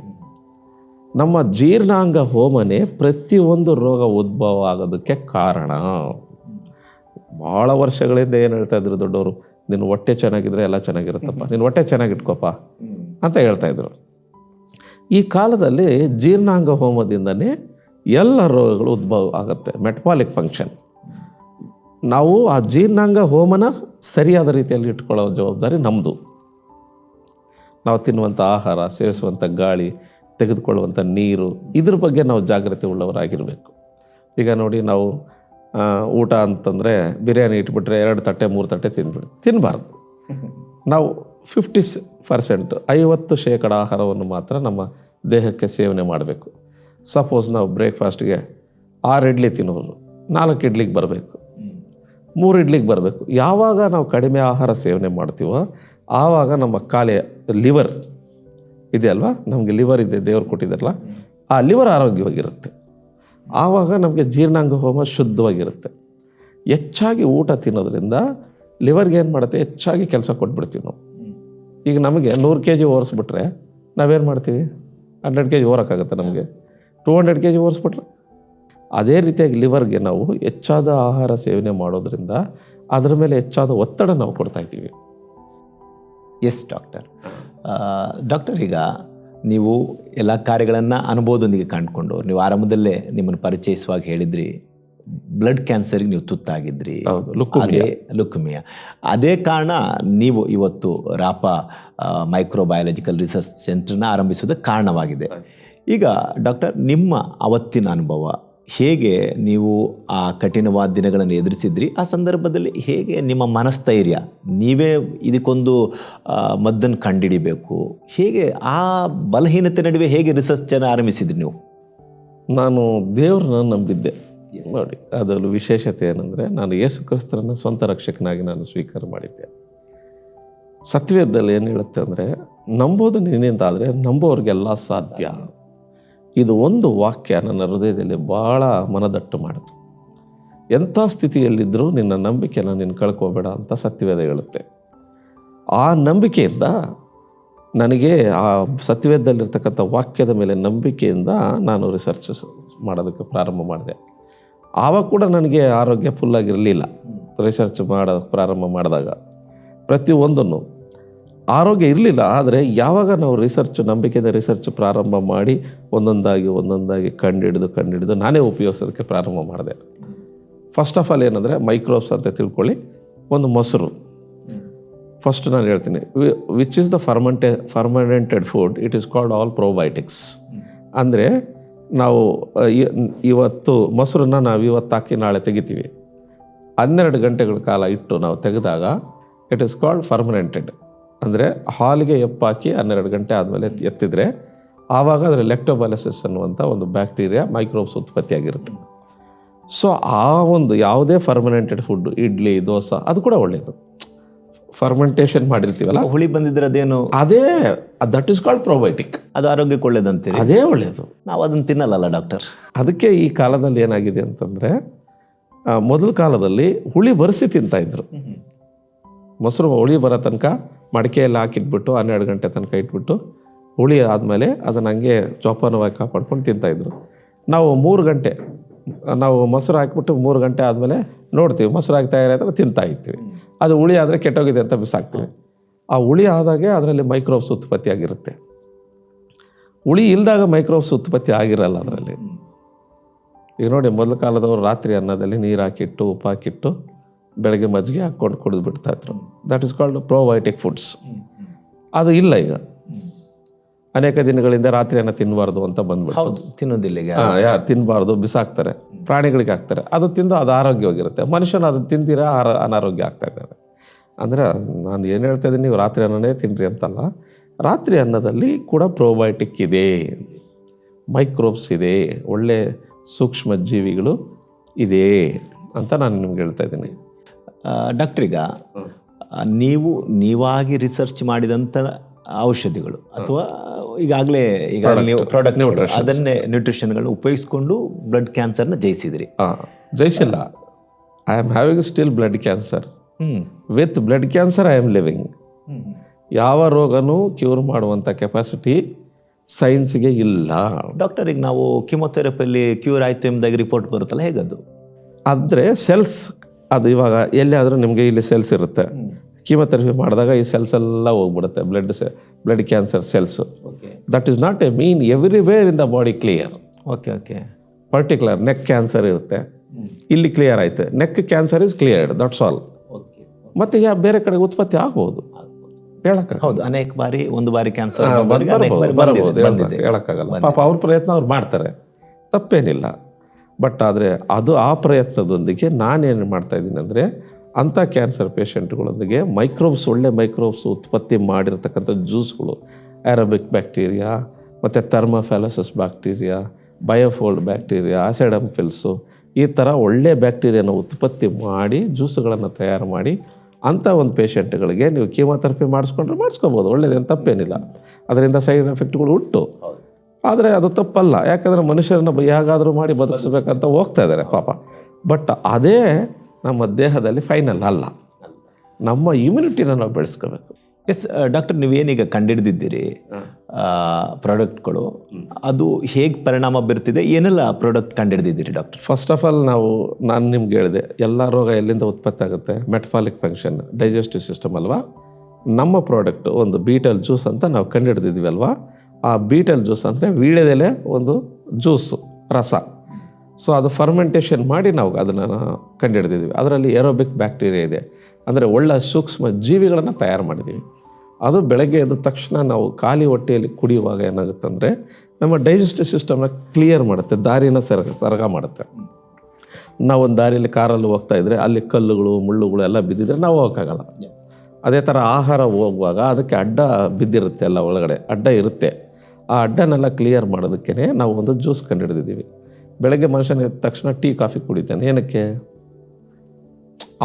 ನಮ್ಮ ಜೀರ್ಣಾಂಗ ಹೋಮನೆ ಪ್ರತಿಯೊಂದು ರೋಗ ಉದ್ಭವ ಆಗೋದಕ್ಕೆ ಕಾರಣ. ಭಾಳ ವರ್ಷಗಳಿಂದ ಏನು ಹೇಳ್ತಾ ಇದ್ರು ದೊಡ್ಡವರು, ನಿನ್ನ ಹೊಟ್ಟೆ ಚೆನ್ನಾಗಿದ್ರೆ ಎಲ್ಲ ಚೆನ್ನಾಗಿರುತ್ತಪ್ಪ, ನಿನ್ನ ಹೊಟ್ಟೆ ಚೆನ್ನಾಗಿಟ್ಕೋಪ್ಪ ಅಂತ ಹೇಳ್ತಾಯಿದ್ರು. ಈ ಕಾಲದಲ್ಲಿ ಜೀರ್ಣಾಂಗ ಹೋಮದಿಂದನೇ ಎಲ್ಲ ರೋಗಗಳು ಉದ್ಭವ ಆಗುತ್ತೆ. ಮೆಟಪಾಲಿಕ್ ಫಂಕ್ಷನ್. ನಾವು ಆ ಜೀರ್ಣಾಂಗ ಹೋಮನ ಸರಿಯಾದ ರೀತಿಯಲ್ಲಿ ಇಟ್ಕೊಳ್ಳೋ ಜವಾಬ್ದಾರಿ ನಮ್ಮದು. ನಾವು ತಿನ್ನುವಂಥ ಆಹಾರ, ಸೇವಿಸುವಂಥ ಗಾಳಿ, ತೆಗೆದುಕೊಳ್ಳುವಂಥ ನೀರು, ಇದ್ರ ಬಗ್ಗೆ ನಾವು ಜಾಗೃತಿ ಉಳ್ಳವರಾಗಿರಬೇಕು. ಈಗ ನೋಡಿ, ನಾವು ಊಟ ಅಂತಂದರೆ ಬಿರಿಯಾನಿ ಇಟ್ಬಿಟ್ರೆ 2 ತಟ್ಟೆ 3 ತಟ್ಟೆ ತಿನ್ನಬಾರ್ದು. ನಾವು 50%, 50% ಆಹಾರವನ್ನು ಮಾತ್ರ ನಮ್ಮ ದೇಹಕ್ಕೆ ಸೇವನೆ ಮಾಡಬೇಕು. ಸಪೋಸ್ ನಾವು ಬ್ರೇಕ್ಫಾಸ್ಟ್ಗೆ 6 ಇಡ್ಲಿ ತಿನ್ನೋರು 4 ಇಡ್ಲಿಗೆ ಬರಬೇಕು, 3 ಇಡ್ಲಿಗೆ ಬರಬೇಕು. ಯಾವಾಗ ನಾವು ಕಡಿಮೆ ಆಹಾರ ಸೇವನೆ ಮಾಡ್ತೀವೋ ಆವಾಗ ನಮ್ಮ ಲಿವರ್ ಇದೆ ಅಲ್ವಾ, ನಮಗೆ ಲಿವರ್ ಇದೆ, ದೇವರು ಕೊಟ್ಟಿದ್ದಾರಲ್ಲ, ಆ ಲಿವರ್ ಆರೋಗ್ಯವಾಗಿರುತ್ತೆ. ಆವಾಗ ನಮಗೆ ಜೀರ್ಣಾಂಗ ಹೋಮ ಶುದ್ಧವಾಗಿರುತ್ತೆ. ಹೆಚ್ಚಾಗಿ ಊಟ ತಿನ್ನೋದ್ರಿಂದ ಲಿವರ್ಗೆ ಏನು ಮಾಡುತ್ತೆ, ಹೆಚ್ಚಾಗಿ ಕೆಲಸ ಕೊಟ್ಬಿಡ್ತೀವಿ ನಾವು. ಈಗ ನಮಗೆ 100 kg ಓರಿಸ್ಬಿಟ್ರೆ ನಾವೇನು ಮಾಡ್ತೀವಿ? 100 kg ಓರೋಕ್ಕಾಗುತ್ತೆ ನಮಗೆ? 200 kg ಓರಿಸ್ಬಿಟ್ರೆ? ಅದೇ ರೀತಿಯಾಗಿ ಲಿವರ್ಗೆ ನಾವು ಹೆಚ್ಚಾದ ಆಹಾರ ಸೇವನೆ ಮಾಡೋದ್ರಿಂದ ಅದರ ಮೇಲೆ ಹೆಚ್ಚಾದ ಒತ್ತಡ ನಾವು ಕೊಡ್ತಾ ಇದ್ದೀವಿ. ಎಸ್ ಡಾಕ್ಟರ್, ಈಗ ನೀವು ಎಲ್ಲ ಕಾರ್ಯಗಳನ್ನು ಅನುಭವದೊಂದಿಗೆ ಕಂಡುಕೊಂಡು, ನೀವು ಆರಂಭದಲ್ಲೇ ನಿಮ್ಮನ್ನು ಪರಿಚಯಿಸುವಾಗ ಹೇಳಿದ್ರಿ ಬ್ಲಡ್ ಕ್ಯಾನ್ಸರ್ಗೆ ನೀವು ತುತ್ತಾಗಿದ್ರಿ. ಲುಕುಮಿಯಾ. ಅದೇ ಕಾರಣ ನೀವು ಇವತ್ತು ರಾಪಾ ಮೈಕ್ರೋಬಯಾಲಜಿಕಲ್ ರಿಸರ್ಚ್ ಸೆಂಟರ್ನ ಆರಂಭಿಸೋದಕ್ಕೆ ಕಾರಣವಾಗಿದೆ. ಈಗ ಡಾಕ್ಟರ್, ನಿಮ್ಮ ಅವತ್ತಿನ ಅನುಭವ ಹೇಗೆ? ನೀವು ಆ ಕಠಿಣವಾದ ದಿನಗಳನ್ನು ಎದುರಿಸಿದ್ರಿ. ಆ ಸಂದರ್ಭದಲ್ಲಿ ಹೇಗೆ ನಿಮ್ಮ ಮನಸ್ಥೈರ್ಯ, ನೀವೇ ಇದಕ್ಕೊಂದು ಮದ್ದನ್ನು ಕಂಡುಹಿಡಿಬೇಕು, ಹೇಗೆ ಆ ಬಲಹೀನತೆ ನಡುವೆ ಹೇಗೆ ರಿಸರ್ಚನ್ನು ಆರಂಭಿಸಿದ್ರಿ ನೀವು? ನಾನು ದೇವ್ರನ್ನ ನಂಬಿದ್ದೆ. ನೋಡಿ, ಅದರಲ್ಲಿ ವಿಶೇಷತೆ ಏನಂದರೆ, ನಾನು ಯೇಸು ಕ್ರಿಸ್ತರನ್ನು ಸ್ವಂತ ರಕ್ಷಕನಾಗಿ ನಾನು ಸ್ವೀಕಾರ ಮಾಡಿದ್ದೆ. ಸತ್ಯವೇದದಲ್ಲಿ ಏನು ಹೇಳುತ್ತೆ ಅಂದರೆ, ನಂಬೋದು ನೀನಿಂದಾದರೆ ನಂಬೋರಿಗೆಲ್ಲ ಸಾಧ್ಯ. ಇದು ಒಂದು ವಾಕ್ಯ ನನ್ನ ಹೃದಯದಲ್ಲಿ ಭಾಳ ಮನದಟ್ಟು ಮಾಡಿತು. ಎಂಥ ಸ್ಥಿತಿಯಲ್ಲಿದ್ದರೂ ನಿನ್ನ ನಂಬಿಕೆಯನ್ನು ನೀನು ಕಳ್ಕೋಬೇಡ ಅಂತ ಸತ್ಯವೇದ ಹೇಳುತ್ತೆ. ಆ ನಂಬಿಕೆಯಿಂದ ನನಗೆ ಆ ಸತ್ಯವೇದದಲ್ಲಿರ್ತಕ್ಕಂಥ ವಾಕ್ಯದ ಮೇಲೆ ನಂಬಿಕೆಯಿಂದ ನಾನು ರಿಸರ್ಚ್ ಮಾಡೋದಕ್ಕೆ ಪ್ರಾರಂಭ ಮಾಡಿದೆ. ಆವಾಗ ಕೂಡ ನನಗೆ ಆರೋಗ್ಯ ಫುಲ್ಲಾಗಿರಲಿಲ್ಲ. ರಿಸರ್ಚ್ ಪ್ರಾರಂಭ ಮಾಡಿದಾಗ ಪ್ರತಿಯೊಂದನ್ನು ಆರೋಗ್ಯ ಇರಲಿಲ್ಲ. ಆದರೆ ಯಾವಾಗ ನಾವು ನಂಬಿಕೆದ ರಿಸರ್ಚ್ ಪ್ರಾರಂಭ ಮಾಡಿ ಒಂದೊಂದಾಗಿ ಕಂಡಿಡಿದು ನಾನೇ ಉಪಯೋಗಿಸೋದಕ್ಕೆ ಪ್ರಾರಂಭ ಮಾಡಿದೆ. ಫಸ್ಟ್ ಆಫ್ ಆಲ್ ಏನಂದರೆ, ಮೈಕ್ರೋಬ್ಸ್ ಅಂತ ತಿಳ್ಕೊಳ್ಳಿ. ಒಂದು ಮೊಸರು, ಫಸ್ಟ್ ನಾನು ಹೇಳ್ತೀನಿ, which is the fermented food, it is called all probiotics. ಅಂದರೆ ನಾವು ಇವತ್ತು ಮೊಸರನ್ನ ನಾವು ಇವತ್ತು ಹಾಕಿ ನಾಳೆ ತೆಗಿತೀವಿ. 12 ಗಂಟೆಗಳ ಕಾಲ ಇಟ್ಟು ನಾವು ತೆಗೆದಾಗ ಇಟ್ ಈಸ್ ಕಾಲ್ಡ್ ಫರ್ಮೆಂಟೆಡ್. ಅಂದರೆ ಹಾಲಿಗೆ ಎಪ್ಪಾಕಿ 12 ಗಂಟೆ ಆದಮೇಲೆ ಎತ್ತಿದರೆ ಆವಾಗ ಅದರ ಲೆಕ್ಟೋಬಯಾಲಿಸಿಸ್ ಅನ್ನುವಂಥ ಒಂದು ಬ್ಯಾಕ್ಟೀರಿಯಾ, ಮೈಕ್ರೋಬ್ಸ್ ಉತ್ಪತ್ತಿಯಾಗಿರುತ್ತೆ. ಸೊ ಆ ಒಂದು ಯಾವುದೇ ಫರ್ಮೆಂಟೆಡ್ ಫುಡ್ಡು, ಇಡ್ಲಿ, ದೋಸೆ, ಅದು ಕೂಡ ಒಳ್ಳೆಯದು. ಫರ್ಮೆಂಟೇಷನ್ ಮಾಡಿರ್ತೀವಲ್ಲ, ಹುಳಿ ಬಂದಿದ್ರೆ ಅದೇನು, ಅದೇ ದಟ್ ಈಸ್ ಕಾಲ್ಡ್ ಪ್ರೋಬಯೋಟಿಕ್. ಅದು ಆರೋಗ್ಯಕ್ಕೆ ಒಳ್ಳೇದಂತೀರಿ? ಅದೇ ಒಳ್ಳೆಯದು. ನಾವು ಅದನ್ನು ತಿನ್ನಲ್ಲ ಡಾಕ್ಟರ್. ಅದಕ್ಕೆ ಈ ಕಾಲದಲ್ಲಿ ಏನಾಗಿದೆ ಅಂತಂದರೆ, ಮೊದಲ ಕಾಲದಲ್ಲಿ ಹುಳಿ ಬರೆಸಿ ತಿಂತಾಯಿದ್ರು. ಮೊಸರು ಹುಳಿ ಬರೋ ತನಕ ಮಡಿಕೆಯಲ್ಲಿ ಹಾಕಿಟ್ಬಿಟ್ಟು 12 ಗಂಟೆ ತನಕ ಇಟ್ಬಿಟ್ಟು ಹುಳಿ ಆದಮೇಲೆ ಅದನ್ನು ಹಂಗೆ ಜೋಪಾನವಾಗಿ ಕಾಪಾಡ್ಕೊಂಡು ತಿಂತಾಯಿದ್ರು. ನಾವು 3 ಗಂಟೆ ನಾವು ಮೊಸರು ಹಾಕ್ಬಿಟ್ಟು 3 ಗಂಟೆ ಆದಮೇಲೆ ನೋಡ್ತೀವಿ ಮೊಸರು ಹಾಕ್ತಾ ಇರೋದ್ರೆ ತಿಂತಾ ಇರ್ತೀವಿ. ಅದು ಹುಳಿ ಆದರೆ ಕೆಟ್ಟೋಗಿದೆ ಅಂತ ಬಿಸಾಕ್ತೀವಿ. ಆ ಹುಳಿ ಆದಾಗೆ ಅದರಲ್ಲಿ ಮೈಕ್ರೋಬ್ಸ್ ಉತ್ಪತ್ತಿ ಆಗಿರುತ್ತೆ. ಹುಳಿ ಇಲ್ದಾಗ ಮೈಕ್ರೋಬ್ಸ್ ಉತ್ಪತ್ತಿ ಆಗಿರಲ್ಲ ಅದರಲ್ಲಿ. ಈಗ ನೋಡಿ, ಮೊದಲ ಕಾಲದವರು ರಾತ್ರಿ ಅನ್ನದಲ್ಲಿ ನೀರು ಹಾಕಿಟ್ಟು ಉಪ್ಪು ಹಾಕಿಟ್ಟು ಬೆಳಗ್ಗೆ ಮಜ್ಜಿಗೆ ಹಾಕ್ಕೊಂಡು ಕುಡಿದು ಬಿಡ್ತಾಯಿದ್ರು. That is called probiotic foods. ಅದು ಇಲ್ಲ ಈಗ. ಅನೇಕ ದಿನಗಳಿಂದ ರಾತ್ರಿ ಅನ್ನ ತಿನ್ನಬಾರ್ದು ಅಂತ ಬಂದ್ಬಿಟ್ಟು ತಿನ್ನೋದಿಲ್ಲ, ತಿನ್ನಬಾರ್ದು, ಬಿಸಾಕ್ತಾರೆ, ಪ್ರಾಣಿಗಳಿಗೆ ಹಾಕ್ತಾರೆ. ಅದು ತಿಂದು ಅದು ಆರೋಗ್ಯವಾಗಿರುತ್ತೆ. ಮನುಷ್ಯನ ಅದು ತಿಂದಿರ ಅನಾರೋಗ್ಯ ಆಗ್ತಾ ಇದ್ದಾರೆ. ಅಂದರೆ ನಾನು ಏನು ಹೇಳ್ತಾ ಇದ್ದೀನಿ, ನೀವು ರಾತ್ರಿ ಅನ್ನನೇ ತಿನ್ನಿರಿ ಅಂತಲ್ಲ. ರಾತ್ರಿ ಅನ್ನದಲ್ಲಿ ಕೂಡ ಪ್ರೋಬಯೋಟಿಕ್ ಇದೆ, ಮೈಕ್ರೋಬ್ಸ್ ಇದೆ, ಒಳ್ಳೆ ಸೂಕ್ಷ್ಮ ಜೀವಿಗಳು ಇದೆ ಅಂತ ನಾನು ನಿಮ್ಗೆ ಹೇಳ್ತಾ ಇದ್ದೀನಿ. ಡಾಕ್ಟರ್, ಈಗ ನೀವಾಗಿ ರಿಸರ್ಚ್ ಮಾಡಿದಂಥ ಔಷಧಿಗಳು ಅಥವಾ ಈಗಾಗಲೇ ನೀವು ಪ್ರಾಡಕ್ಟ್ ಅದನ್ನೇ ನ್ಯೂಟ್ರಿಷನ್ಗಳನ್ನ ಉಪಯೋಗಿಸ್ಕೊಂಡು ಬ್ಲಡ್ ಕ್ಯಾನ್ಸರ್ನ ಜಯಿಸಿದ್ರಿ? ಜಯಿಸಿಲ್ಲ. I am having still blood cancer. With blood cancer I am living. ಯಾವ ರೋಗನೂ ಕ್ಯೂರ್ ಮಾಡುವಂಥ ಕೆಪಾಸಿಟಿ ಸೈನ್ಸ್ಗೆ ಇಲ್ಲ. ಡಾಕ್ಟರ್, ಈಗ ನಾವು ಕಿಮೊಥೆರಪಿಯಲ್ಲಿ ಕ್ಯೂರ್ ಆಯಿತು ಎಂಬುದಾಗಿ ರಿಪೋರ್ಟ್ ಬರುತ್ತಲ್ಲ, ಹೇಗದು? ಆದರೆ ಸೆಲ್ಸ್, ಅದು ಇವಾಗ ಎಲ್ಲಿಯಾದರೂ ನಿಮಗೆ ಇಲ್ಲಿ ಸೆಲ್ಸ್ ಇರುತ್ತೆ. ಕೀಮೊಥೆರಪಿ ಮಾಡಿದಾಗ ಈ ಸೆಲ್ಸ್ ಎಲ್ಲ ಹೋಗ್ಬಿಡುತ್ತೆ, blood cancer cells. That is not A mean everywhere in the body clear. Okay. Particular neck cancer ಇರುತ್ತೆ, ಇಲ್ಲಿ ಕ್ಲಿಯರ್ ಆಯ್ತು, neck cancer is cleared, that's all. ಮತ್ತೆ ಬೇರೆ ಕಡೆ ಉತ್ಪತ್ತಿ ಆಗ್ಬೋದು, ಹೇಳಕ್ಕಾಗಲ್ಲ. ಹೌದು, ಅನೇಕ ಬಾರಿ ಒಂದು ಬಾರಿ ಕ್ಯಾನ್ಸರ್ ಬರಬಹುದು, ಹೇಳಕ್ಕಾಗಲ್ಲ. ಪಾಪ ಅವ್ರ ಪ್ರಯತ್ನ ಅವ್ರು ಮಾಡ್ತಾರೆ, ತಪ್ಪೇನಿಲ್ಲ. ಬಟ್ ಆದರೆ ಅದು ಆ ಪ್ರಯತ್ನದೊಂದಿಗೆ ನಾನೇನು ಮಾಡ್ತಾಯಿದ್ದೀನಿ ಅಂದರೆ, ಅಂಥ ಕ್ಯಾನ್ಸರ್ ಪೇಷಂಟ್ಗಳೊಂದಿಗೆ ಒಳ್ಳೆ ಮೈಕ್ರೋಬ್ಸ್ ಉತ್ಪತ್ತಿ ಮಾಡಿರ್ತಕ್ಕಂಥ ಜ್ಯೂಸ್ಗಳು, ಆ್ಯರಬಿಕ್ ಬ್ಯಾಕ್ಟೀರಿಯಾ ಮತ್ತು ಥರ್ಮೋಫ್ಯಾಲಸಿಸ್ ಬ್ಯಾಕ್ಟೀರಿಯಾ, ಬಯೋಫೋಲ್ಡ್ ಬ್ಯಾಕ್ಟೀರಿಯಾ, ಆಸಿಡಂಫಿಲ್ಸು, ಈ ಥರ ಒಳ್ಳೆ ಬ್ಯಾಕ್ಟೀರಿಯಾನ ಉತ್ಪತ್ತಿ ಮಾಡಿ ಜ್ಯೂಸ್ಗಳನ್ನು ತಯಾರು ಮಾಡಿ ಅಂಥ ಒಂದು ಪೇಷಂಟ್ಗಳಿಗೆ ನೀವು ಕೀಮೊಥೆರಪಿ ಮಾಡಿಸ್ಕೋಬೋದು, ಒಳ್ಳೆಯದೇನು ತಪ್ಪೇನಿಲ್ಲ. ಅದರಿಂದ ಸೈಡ್ ಎಫೆಕ್ಟ್ಗಳು ಉಂಟು, ಆದರೆ ಅದು ತಪ್ಪಲ್ಲ. ಯಾಕಂದರೆ ಮನುಷ್ಯರನ್ನು ಹೇಗಾದರೂ ಮಾಡಿ ಬದುಕಿಸ್ಬೇಕಂತ ಹೋಗ್ತಾ ಇದ್ದಾರೆ ಪಾಪ. ಬಟ್ ಅದೇ ನಮ್ಮ ದೇಹದಲ್ಲಿ ಫೈನಲ್ ಅಲ್ಲ. ನಮ್ಮ ಇಮ್ಯುನಿಟಿನ ನಾವು ಬೆಳೆಸ್ಕೋಬೇಕು. ಎಸ್ ಡಾಕ್ಟರ್, ನೀವೇನೀಗ ಕಂಡಿಡಿದಿದ್ದೀರಿ ಪ್ರಾಡಕ್ಟ್ಗಳು, ಅದು ಹೇಗೆ ಪರಿಣಾಮ ಬೀರ್ತಿದೆ, ಏನೆಲ್ಲ ಪ್ರಾಡಕ್ಟ್ ಕಂಡಿಡಿದಿದ್ದೀರಿ ಡಾಕ್ಟರ್? ಫಸ್ಟ್ ಆಫ್ ಆಲ್ ನಾನು ನಿಮ್ಗೆ ಹೇಳಿದೆ, ಎಲ್ಲ ರೋಗ ಎಲ್ಲಿಂದ ಉತ್ಪತ್ತಿ ಆಗುತ್ತೆ, ಮೆಟಫಾಲಿಕ್ ಫಂಕ್ಷನ್, ಡೈಜೆಸ್ಟಿವ್ ಸಿಸ್ಟಮ್ ಅಲ್ವಾ. ನಮ್ಮ ಪ್ರಾಡಕ್ಟ್ ಒಂದು ಬೀಟಲ್ ಜ್ಯೂಸ್ ಅಂತ ನಾವು ಕಂಡುಹಿಡಿದಿದ್ವಿ ಅಲ್ವಾ. ಆ ಬೀಟಲ್ ಜ್ಯೂಸ್ ಅಂದರೆ ವೀಳ್ಯದೆಲೆ ಒಂದು ಜ್ಯೂಸು, ರಸ. ಸೊ ಅದು ಫರ್ಮೆಂಟೇಷನ್ ಮಾಡಿ ನಾವು ಅದನ್ನು ಕಂಡುಹಿಡಿದಿದ್ವಿ. ಅದರಲ್ಲಿ ಏರೋಬಿಕ್ ಬ್ಯಾಕ್ಟೀರಿಯಾ ಇದೆ, ಅಂದರೆ ಒಳ್ಳೆ ಸೂಕ್ಷ್ಮ ಜೀವಿಗಳನ್ನು ತಯಾರು ಮಾಡಿದ್ದೀವಿ. ಅದು ಬೆಳಗ್ಗೆ ಎದ್ದ ತಕ್ಷಣ ನಾವು ಖಾಲಿ ಹೊಟ್ಟೆಯಲ್ಲಿ ಕುಡಿಯುವಾಗ ಏನಾಗುತ್ತಂದರೆ ನಮ್ಮ ಡೈಜೆಸ್ಟಿವ್ ಸಿಸ್ಟಮ್ನ ಕ್ಲಿಯರ್ ಮಾಡುತ್ತೆ, ದಾರಿನ ಸರಗ ಮಾಡುತ್ತೆ. ನಾವೊಂದು ದಾರಿಯಲ್ಲಿ ಕಾರಲ್ಲಿ ಹೋಗ್ತಾ ಇದ್ದರೆ ಅಲ್ಲಿ ಕಲ್ಲುಗಳು ಮುಳ್ಳುಗಳು ಎಲ್ಲ ಬಿದ್ದಿದ್ರೆ ನಾವು ಹೋಗೋಕ್ಕಾಗಲ್ಲ. ಅದೇ ಥರ ಆಹಾರ ಹೋಗುವಾಗ ಅದಕ್ಕೆ ಅಡ್ಡ ಬಿದ್ದಿರುತ್ತೆ, ಎಲ್ಲ ಒಳಗಡೆ ಅಡ್ಡ ಇರುತ್ತೆ. ಆ ಅಡ್ಡನೆಲ್ಲ ಕ್ಲಿಯರ್ ಮಾಡೋದಕ್ಕೇ ನಾವು ಒಂದು ಜ್ಯೂಸ್ ಕಂಡುಹಿಡಿದಿದ್ದೀವಿ. ಬೆಳಗ್ಗೆ ಮನುಷ್ಯನ ಎದ್ದ ತಕ್ಷಣ ಟೀ ಕಾಫಿ ಕುಡಿತಾನೆ, ಏನಕ್ಕೆ?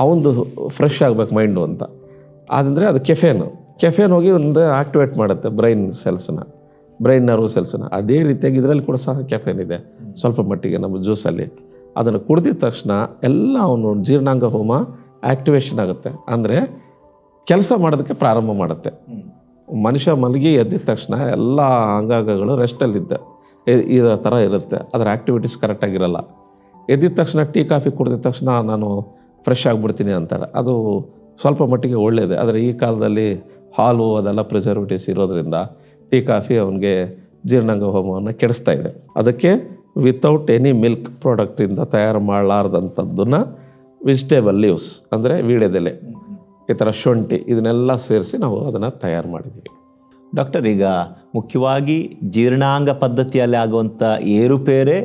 ಅವನದು ಫ್ರೆಶ್ ಆಗಬೇಕು ಮೈಂಡು ಅಂತ. ಅದಂದರೆ ಅದು ಕೆಫೇನ್ ಹೋಗಿ ಒಂದು ಆಕ್ಟಿವೇಟ್ ಮಾಡುತ್ತೆ ಬ್ರೈನ್ ನರ್ವ್ ಸೆಲ್ಸನ್ನ. ಅದೇ ರೀತಿಯಾಗಿ ಇದರಲ್ಲಿ ಕೂಡ ಸಹ ಕೆಫೇನ್ ಇದೆ ಸ್ವಲ್ಪ ಮಟ್ಟಿಗೆ ನಮ್ಮ ಜ್ಯೂಸಲ್ಲಿ. ಅದನ್ನು ಕುಡಿದಿದ ತಕ್ಷಣ ಎಲ್ಲ ಅವನು ಜೀರ್ಣಾಂಗ ಹೋಮ ಆ್ಯಕ್ಟಿವೇಶನ್ ಆಗುತ್ತೆ, ಅಂದರೆ ಕೆಲಸ ಮಾಡೋದಕ್ಕೆ ಪ್ರಾರಂಭ ಮಾಡುತ್ತೆ. ಮನುಷ್ಯ ಮಲಗಿ ಎದ್ದಿದ ತಕ್ಷಣ ಎಲ್ಲ ಅಂಗಾಂಗಗಳು ರೆಸ್ಟಲ್ಲಿದ್ದ ಇದೇ ಥರ ಇರುತ್ತೆ, ಅದರ ಆ್ಯಕ್ಟಿವಿಟೀಸ್ ಕರೆಕ್ಟಾಗಿರಲ್ಲ. ಎದ್ದಿದ ತಕ್ಷಣ ಟೀ ಕಾಫಿ ಕುಡಿದ ತಕ್ಷಣ ನಾನು ಫ್ರೆಶ್ ಆಗಿಬಿಡ್ತೀನಿ ಅಂತಾರೆ, ಅದು ಸ್ವಲ್ಪ ಮಟ್ಟಿಗೆ ಒಳ್ಳೆಯದೇ. ಆದರೆ ಈ ಕಾಲದಲ್ಲಿ ಹಾಲು ಅದೆಲ್ಲ ಪ್ರಿಸರ್ವೇಟಿವ್ಸ್ ಇರೋದ್ರಿಂದ ಟೀ ಕಾಫಿ ಅವನಿಗೆ ಜೀರ್ಣಾಂಗ ಹೋಮವನ್ನು ಕೆಡಿಸ್ತಾ ಇದೆ. ಅದಕ್ಕೆ ವಿತೌಟ್ ಎನಿ ಮಿಲ್ಕ್ ಪ್ರಾಡಕ್ಟಿಂದ ತಯಾರು ಮಾಡಲಾರ್ದಂಥದ್ದನ್ನು ವೆಜಿಟೇಬಲ್ ಲೀವ್ಸ್ ಅಂದರೆ ವೀಳ್ಯದೆಲೆ, ಈ ಥರ ಶುಂಠಿ, ಇದನ್ನೆಲ್ಲ ಸೇರಿಸಿ ನಾವು ಅದನ್ನು ತಯಾರು ಮಾಡಿದ್ದೀವಿ. ಡಾಕ್ಟರ್, ಈಗ ಮುಖ್ಯವಾಗಿ ಜೀರ್ಣಾಂಗ ಪದ್ಧತಿಯಲ್ಲಿ ಆಗುವಂಥ ಏರುಪೇರೆ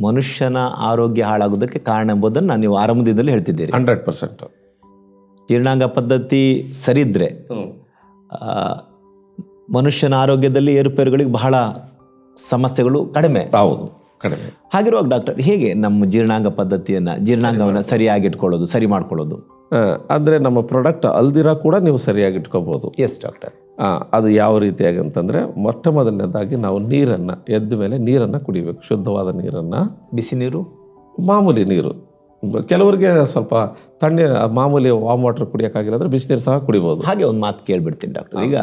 ಮನುಷ್ಯನ ಆರೋಗ್ಯ ಹಾಳಾಗೋದಕ್ಕೆ ಕಾರಣ ಎಂಬುದನ್ನು ನೀವು ಆರಂಭದಿಂದಲೇ ಹೇಳ್ತಿದ್ದೀರಿ. 100%. ಜೀರ್ಣಾಂಗ ಪದ್ಧತಿ ಸರಿದ್ರೆ ಮನುಷ್ಯನ ಆರೋಗ್ಯದಲ್ಲಿ ಏರುಪೇರುಗಳಿಗೆ ಬಹಳ ಸಮಸ್ಯೆಗಳು ಕಡಿಮೆ. ಹೌದು, ಕಡಿಮೆ. ಹಾಗಿರುವಾಗ ಡಾಕ್ಟರ್, ಹೇಗೆ ನಮ್ಮ ಜೀರ್ಣಾಂಗವನ್ನು ಸರಿಯಾಗಿ ಇಟ್ಕೊಳ್ಳೋದು, ಸರಿ ಮಾಡ್ಕೊಳ್ಳೋದು? ಅಂದರೆ ನಮ್ಮ ಪ್ರಾಡಕ್ಟ್ ಅಲ್ದಿರ ಕೂಡ ನೀವು ಸರಿಯಾಗಿ ಇಟ್ಕೋಬೋದು. Yes doctor. ಅದು ಯಾವ ರೀತಿಯಾಗಿ ಅಂತಂದರೆ, ಮೊಟ್ಟ ಮೊದಲನೇದಾಗಿ ನಾವು ನೀರನ್ನು ಎದ್ದ ಮೇಲೆ ನೀರನ್ನು ಕುಡಿಬೇಕು, ಶುದ್ಧವಾದ ನೀರನ್ನು. ಬಿಸಿ ನೀರು, ಮಾಮೂಲಿ ನೀರು. ಕೆಲವರಿಗೆ ಸ್ವಲ್ಪ ಮಾಮೂಲಿ ವಾಮ್ ವಾಟರ್ ಕುಡಿಯೋಕ್ಕಾಗಿರೋದ್ರೆ ಬಿಸಿನೀರು ಸಹ ಕುಡಿಬೋದು. ಹಾಗೆ ಒಂದು ಮಾತು ಕೇಳ್ಬಿಡ್ತೀನಿ ಡಾಕ್ಟರ್, ಈಗ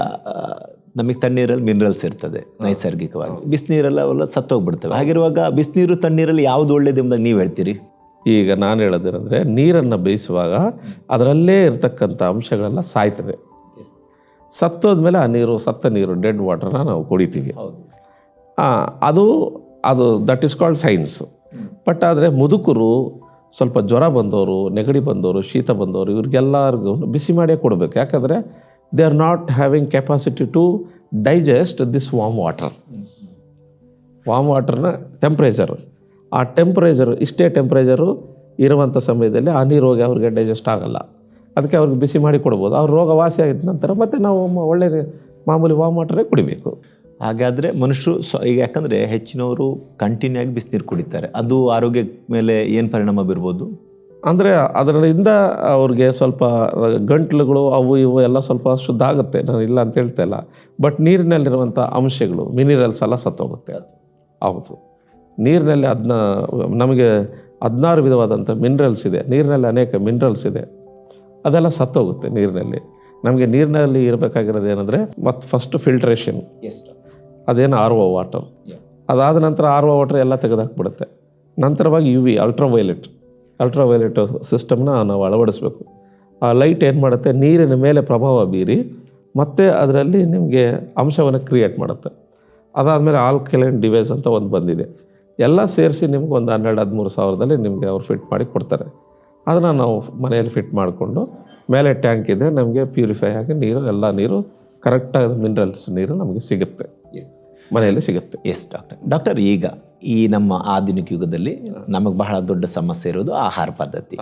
ನಮಗೆ ತಣ್ಣೀರಲ್ಲಿ ಮಿನರಲ್ಸ್ ಇರ್ತದೆ ನೈಸರ್ಗಿಕವಾಗಿ, ಬಿಸಿನೀರೆಲ್ಲ ಅವೆಲ್ಲ ಸತ್ತೋಗ್ಬಿಡ್ತವೆ. ಹಾಗಿರುವಾಗ ಬಿಸಿನೀರು ತಣ್ಣೀರಲ್ಲಿ ಯಾವುದು ಒಳ್ಳೇದು ಎಂಬುದಾಗಿ ನೀವು ಹೇಳ್ತೀರಿ? ಈಗ ನಾನು ಹೇಳೋದೇನೆಂದರೆ, ನೀರನ್ನು ಬೇಯಿಸುವಾಗ ಅದರಲ್ಲೇ ಇರತಕ್ಕಂಥ ಅಂಶಗಳೆಲ್ಲ ಸಾಯ್ತದೆ. ಸತ್ತೋದ್ಮೇಲೆ ಆ ನೀರು, ಸತ್ತ ನೀರು, ಡೆಡ್ ವಾಟರ್ನ ನಾವು ಕುಡಿತೀವಿ. ಅದು that is called science. But ಆದರೆ ಮುದುಕರು, ಸ್ವಲ್ಪ ಜ್ವರ ಬಂದವರು, ನೆಗಡಿ ಬಂದವರು, ಶೀತ ಬಂದವರು, ಇವ್ರಿಗೆಲ್ಲರಿಗೂ ಬಿಸಿ ಮಾಡಿಯೇ ಕೊಡಬೇಕು. ಯಾಕಂದರೆ they are not having capacity to digest this warm ವಾಟರ್ನ ಟೆಂಪ್ರೇಚರ್. ಆ ಇಷ್ಟೇ ಟೆಂಪ್ರೇಚರು ಇರುವಂಥ ಸಮಯದಲ್ಲಿ ಆ ನೀರು ಹೋಗಿ ಅವ್ರಿಗೆ ಡೈಜೆಸ್ಟ್ ಆಗಲ್ಲ. ಅದಕ್ಕೆ ಅವ್ರಿಗೆ ಬಿಸಿ ಮಾಡಿ ಕೊಡ್ಬೋದು. ಅವ್ರ ರೋಗ ವಾಸಿ ಆಗಿದ ನಂತರ ಮತ್ತೆ ನಾವು ಒಳ್ಳೆ ಮಾಮೂಲಿ ವಾಮ್ ವಾಟರೇ ಕುಡಿಬೇಕು. ಹಾಗಾದರೆ ಮನುಷ್ಯರು ಈಗ, ಯಾಕಂದರೆ ಹೆಚ್ಚಿನವರು ಕಂಟಿನ್ಯೂ ಆಗಿ ಬಿಸಿನೀರು ಕುಡಿತಾರೆ, ಅದು ಆರೋಗ್ಯ ಮೇಲೆ ಏನು ಪರಿಣಾಮ ಬೀರ್ಬೋದು? ಅಂದರೆ ಅದರಿಂದ ಅವ್ರಿಗೆ ಸ್ವಲ್ಪ ಗಂಟ್ಲುಗಳು ಅವು ಇವು ಎಲ್ಲ ಸ್ವಲ್ಪ ಶುದ್ಧ ಆಗುತ್ತೆ, ನಾನು ಇಲ್ಲ ಅಂತ ಹೇಳ್ತಾ ಇಲ್ಲ. ಬಟ್ ನೀರಿನಲ್ಲಿರುವಂಥ ಅಂಶಗಳು, ಮಿನಿರಲ್ಸ್ ಎಲ್ಲ ಸತ್ತೋಗುತ್ತೆ. ಹೌದು, ನೀರಿನಲ್ಲಿ ನಮಗೆ 16 ವಿಧವಾದಂಥ ಮಿನರಲ್ಸ್ ಇದೆ. ನೀರಿನಲ್ಲಿ ಅನೇಕ ಮಿನರಲ್ಸ್ ಇದೆ, ಅದೆಲ್ಲ ಸತ್ತೋಗುತ್ತೆ ನೀರಿನಲ್ಲಿ. ನಮಗೆ ನೀರಿನಲ್ಲಿ ಇರಬೇಕಾಗಿರೋದು ಏನಂದರೆ, ಮತ್ತು ಫಸ್ಟು ಫಿಲ್ಟ್ರೇಷನ್, ಅದೇನು RO ವಾಟರ್. ಅದಾದ ನಂತರ RO ವಾಟರ್ ಎಲ್ಲ ತೆಗೆದುಹಾಕ್ಬಿಡುತ್ತೆ. ನಂತರವಾಗಿ UV ಅಲ್ಟ್ರಾವೈಲೆಟ್ ಸಿಸ್ಟಮ್ನ ನಾವು ಅಳವಡಿಸ್ಬೇಕು. ಆ ಲೈಟ್ ಏನು ಮಾಡುತ್ತೆ, ನೀರಿನ ಮೇಲೆ ಪ್ರಭಾವ ಬೀರಿ ಮತ್ತೆ ಅದರಲ್ಲಿ ನಿಮಗೆ ಅಂಶವನ್ನು ಕ್ರಿಯೇಟ್ ಮಾಡುತ್ತೆ. ಅದಾದಮೇಲೆ ಆಲ್ಕಲೈನ್ ಡಿವೈಸ್ ಅಂತ ಒಂದು ಬಂದಿದೆ. ಎಲ್ಲ ಸೇರಿಸಿ ನಿಮ್ಗೆ ಒಂದು 12-13 ಸಾವಿರದಲ್ಲಿ ನಿಮಗೆ ಅವ್ರು ಫಿಟ್ ಮಾಡಿ ಕೊಡ್ತಾರೆ. ಅದನ್ನು ನಾವು ಮನೆಯಲ್ಲಿ ಫಿಟ್ ಮಾಡಿಕೊಂಡು, ಮೇಲೆ ಟ್ಯಾಂಕ್ ಇದೆ, ನಮಗೆ ಪ್ಯೂರಿಫೈ ಆಗಿ ಎಲ್ಲ ನೀರು ಕರೆಕ್ಟಾದ ಮಿನರಲ್ಸ್ ನೀರು ನಮಗೆ ಸಿಗುತ್ತೆ, ಮನೆಯಲ್ಲಿ ಸಿಗುತ್ತೆ. ಎಸ್ ಡಾಕ್ಟರ್, ಈಗ ಈ ನಮ್ಮ ಆಧುನಿಕ ಯುಗದಲ್ಲಿ ನಮಗೆ ಬಹಳ ದೊಡ್ಡ ಸಮಸ್ಯೆ ಇರೋದು ಆಹಾರ ಪದ್ಧತಿ.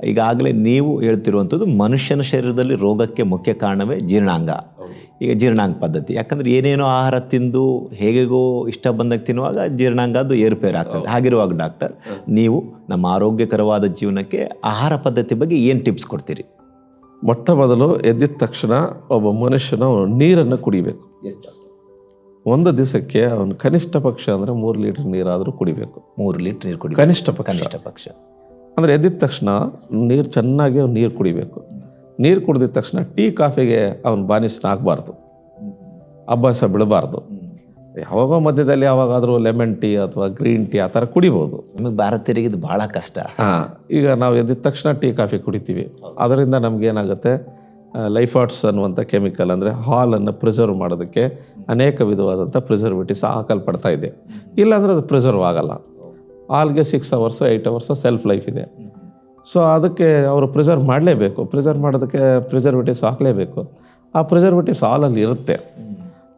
ಈಗಾಗಲೇ ನೀವು ಹೇಳ್ತಿರುವಂಥದ್ದು ಮನುಷ್ಯನ ಶರೀರದಲ್ಲಿ ರೋಗಕ್ಕೆ ಮುಖ್ಯ ಕಾರಣವೇ ಜೀರ್ಣಾಂಗ. ಈಗ ಜೀರ್ಣಾಂಗ ಪದ್ಧತಿ, ಯಾಕಂದರೆ ಏನೇನೋ ಆಹಾರ ತಿಂದು ಹೇಗೆಗೋ ಇಷ್ಟ ಬಂದಾಗ ತಿನ್ನುವಾಗ ಜೀರ್ಣಾಂಗ ಅದು ಏರುಪೇರು ಆಗ್ತದೆ. ಹಾಗಿರುವಾಗ ಡಾಕ್ಟರ್, ನೀವು ನಮ್ಮ ಆರೋಗ್ಯಕರವಾದ ಜೀವನಕ್ಕೆ ಆಹಾರ ಪದ್ಧತಿ ಬಗ್ಗೆ ಏನು ಟಿಪ್ಸ್ ಕೊಡ್ತೀರಿ? ಮೊಟ್ಟ ಮೊದಲು ಎದ್ದಿದ ತಕ್ಷಣ ಒಬ್ಬ ಮನುಷ್ಯನ ನೀರನ್ನು ಕುಡಿಬೇಕು. ಒಂದು ದಿವಸಕ್ಕೆ ಅವನು ಕನಿಷ್ಠ ಪಕ್ಷ ಅಂದರೆ 3 ಲೀಟರ್ ನೀರಾದರೂ ಕುಡಿಬೇಕು. 3 ಲೀಟರ್ ನೀರು ಕುಡಿ, ಕನಿಷ್ಠ ಪಕ್ಷ. ಅಂದರೆ ಎದ್ದಿದ ತಕ್ಷಣ ನೀರು ಚೆನ್ನಾಗಿ ನೀರು ಕುಡಿಬೇಕು. ನೀರು ಕುಡಿದ ತಕ್ಷಣ ಟೀ ಕಾಫಿಗೆ ಅವನು ಬಾನಿಸನಾಗಬಾರ್ದು, ಅಭ್ಯಾಸ ಬಿಡಬಾರ್ದು. ಯಾವಾಗ ಮಧ್ಯದಲ್ಲಿ ಯಾವಾಗಾದರೂ ಲೆಮನ್ ಟೀ ಅಥವಾ ಗ್ರೀನ್ ಟೀ ಆ ಥರ ಕುಡಿಬೋದು. ನಮಗೆ ಭಾರತೀಯರಿಗೆ ಇದು ಭಾಳ ಕಷ್ಟ. ಈಗ ನಾವು ಎದ್ದಿದ ತಕ್ಷಣ ಟೀ ಕಾಫಿ ಕುಡಿತೀವಿ, ಅದರಿಂದ ನಮಗೇನಾಗುತ್ತೆ, ಲೈಫ್ ಆರ್ಟ್ಸ್ ಅನ್ನುವಂಥ ಕೆಮಿಕಲ್ ಅಂದರೆ ಹಾಲನ್ನು ಪ್ರಿಸರ್ವ್ ಮಾಡೋದಕ್ಕೆ ಅನೇಕ ವಿಧವಾದಂಥ ಪ್ರಿಸರ್ವೇಟಿವ್ಸ್ ಹಾಕಲ್ಪಡ್ತಾ ಇದೆ. ಇಲ್ಲಾಂದರೆ ಅದು ಪ್ರಿಸರ್ವ್ ಆಗಲ್ಲ. ಹಾಲ್ಗೆ 6 hours 8 hours ಸೆಲ್ಫ್ ಲೈಫ್ ಇದೆ. ಸೊ ಅದಕ್ಕೆ ಅವರು ಪ್ರಿಸರ್ವ್ ಮಾಡಲೇಬೇಕು. ಪ್ರಿಸರ್ವ್ ಮಾಡೋದಕ್ಕೆ ಪ್ರಿಸರ್ವೇಟಿವ್ಸ್ ಹಾಕಲೇಬೇಕು. ಆ ಪ್ರಿಸರ್ವೇಟಿವ್ಸ್ ಹಾಲಲ್ಲಿ ಇರುತ್ತೆ.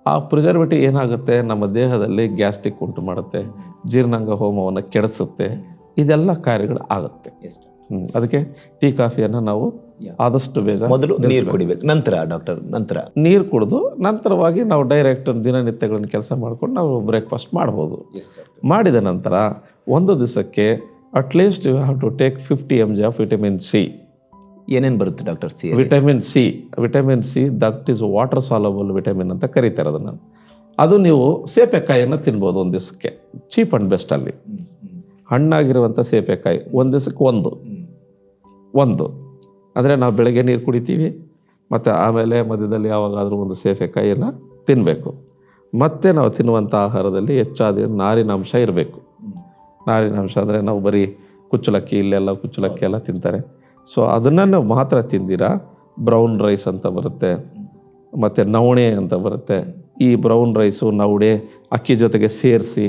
ಆ ಪ್ರಿಸರ್ವೇಟಿವ್ ಏನಾಗುತ್ತೆ, ನಮ್ಮ ದೇಹದಲ್ಲಿ ಗ್ಯಾಸ್ಟ್ರಿಕ್ ಉಂಟು ಮಾಡುತ್ತೆ, ಜೀರ್ಣಾಂಗ ಹೋಮವನ್ನು ಕೆಡಿಸುತ್ತೆ, ಇದೆಲ್ಲ ಕಾರ್ಯಗಳು ಆಗುತ್ತೆ. ಅದಕ್ಕೆ ಟೀ ಕಾಫಿಯನ್ನು ನಾವು ಆದಷ್ಟು ಬೇಗ ಮೊದಲು ನೀರು ಕುಡಿಬೇಕು, ನಂತರ ಡಾಕ್ಟರ್ ನೀರು ಕುಡಿದು ನಂತರವಾಗಿ ನಾವು ಡೈರೆಕ್ಟ್ ದಿನನಿತ್ಯಗಳನ್ನು ಕೆಲಸ ಮಾಡ್ಕೊಂಡು ನಾವು ಬ್ರೇಕ್ಫಾಸ್ಟ್ ಮಾಡ್ಬೋದು. ಮಾಡಿದ ನಂತರ ಒಂದು ದಿವಸಕ್ಕೆ at least you have to take 50 mg of vitamin C. ಏನೇನು ಬರುತ್ತೆ doctor? Vitamin C that is water soluble vitamin ಅಂತ ಕರೀತಾರೆ ಅದನ್ನು. ಅದು ನೀವು ಸೇಪೆಕಾಯಿಯನ್ನು ತಿನ್ಬೋದು ಒಂದು ದಿವಸಕ್ಕೆ, ಚೀಪ್ ಆ್ಯಂಡ್ ಬೆಸ್ಟಲ್ಲಿ. ಹಣ್ಣಾಗಿರುವಂಥ ಸೇಪೆಕಾಯಿ ಒಂದು ದಿವಸಕ್ಕೆ ಒಂದು ಅಂದರೆ ನಾವು ಬೆಳಗ್ಗೆ ನೀರು ಕುಡಿತೀವಿ, ಮತ್ತು ಆಮೇಲೆ ಮಧ್ಯದಲ್ಲಿ ಯಾವಾಗಾದರೂ ಒಂದು ಸೇಪೆಕಾಯಿಯನ್ನು ತಿನ್ನಬೇಕು. ಮತ್ತು ನಾವು ತಿನ್ನುವಂಥ ಆಹಾರದಲ್ಲಿ ಹೆಚ್ಚಾದ ನಾರಿನಾಂಶ ಇರಬೇಕು. ನಾರಿನಾಂಶ ಅಂದರೆ ನಾವು ಬರೀ ಕುಚ್ಚಲಕ್ಕಿ, ಇಲ್ಲೆಲ್ಲ ಕುಚ್ಚಲಕ್ಕಿ ಎಲ್ಲ ತಿಂತಾರೆ. ಸೊ ಅದನ್ನು ನಾವು ಮಾತ್ರ ತಿಂದಿರಾ ಬ್ರೌನ್ ರೈಸ್ ಅಂತ ಬರುತ್ತೆ, ಮತ್ತು ನವಣೆ ಅಂತ ಬರುತ್ತೆ. ಈ ಬ್ರೌನ್ ರೈಸು ನವಣೆ ಅಕ್ಕಿ ಜೊತೆಗೆ ಸೇರಿಸಿ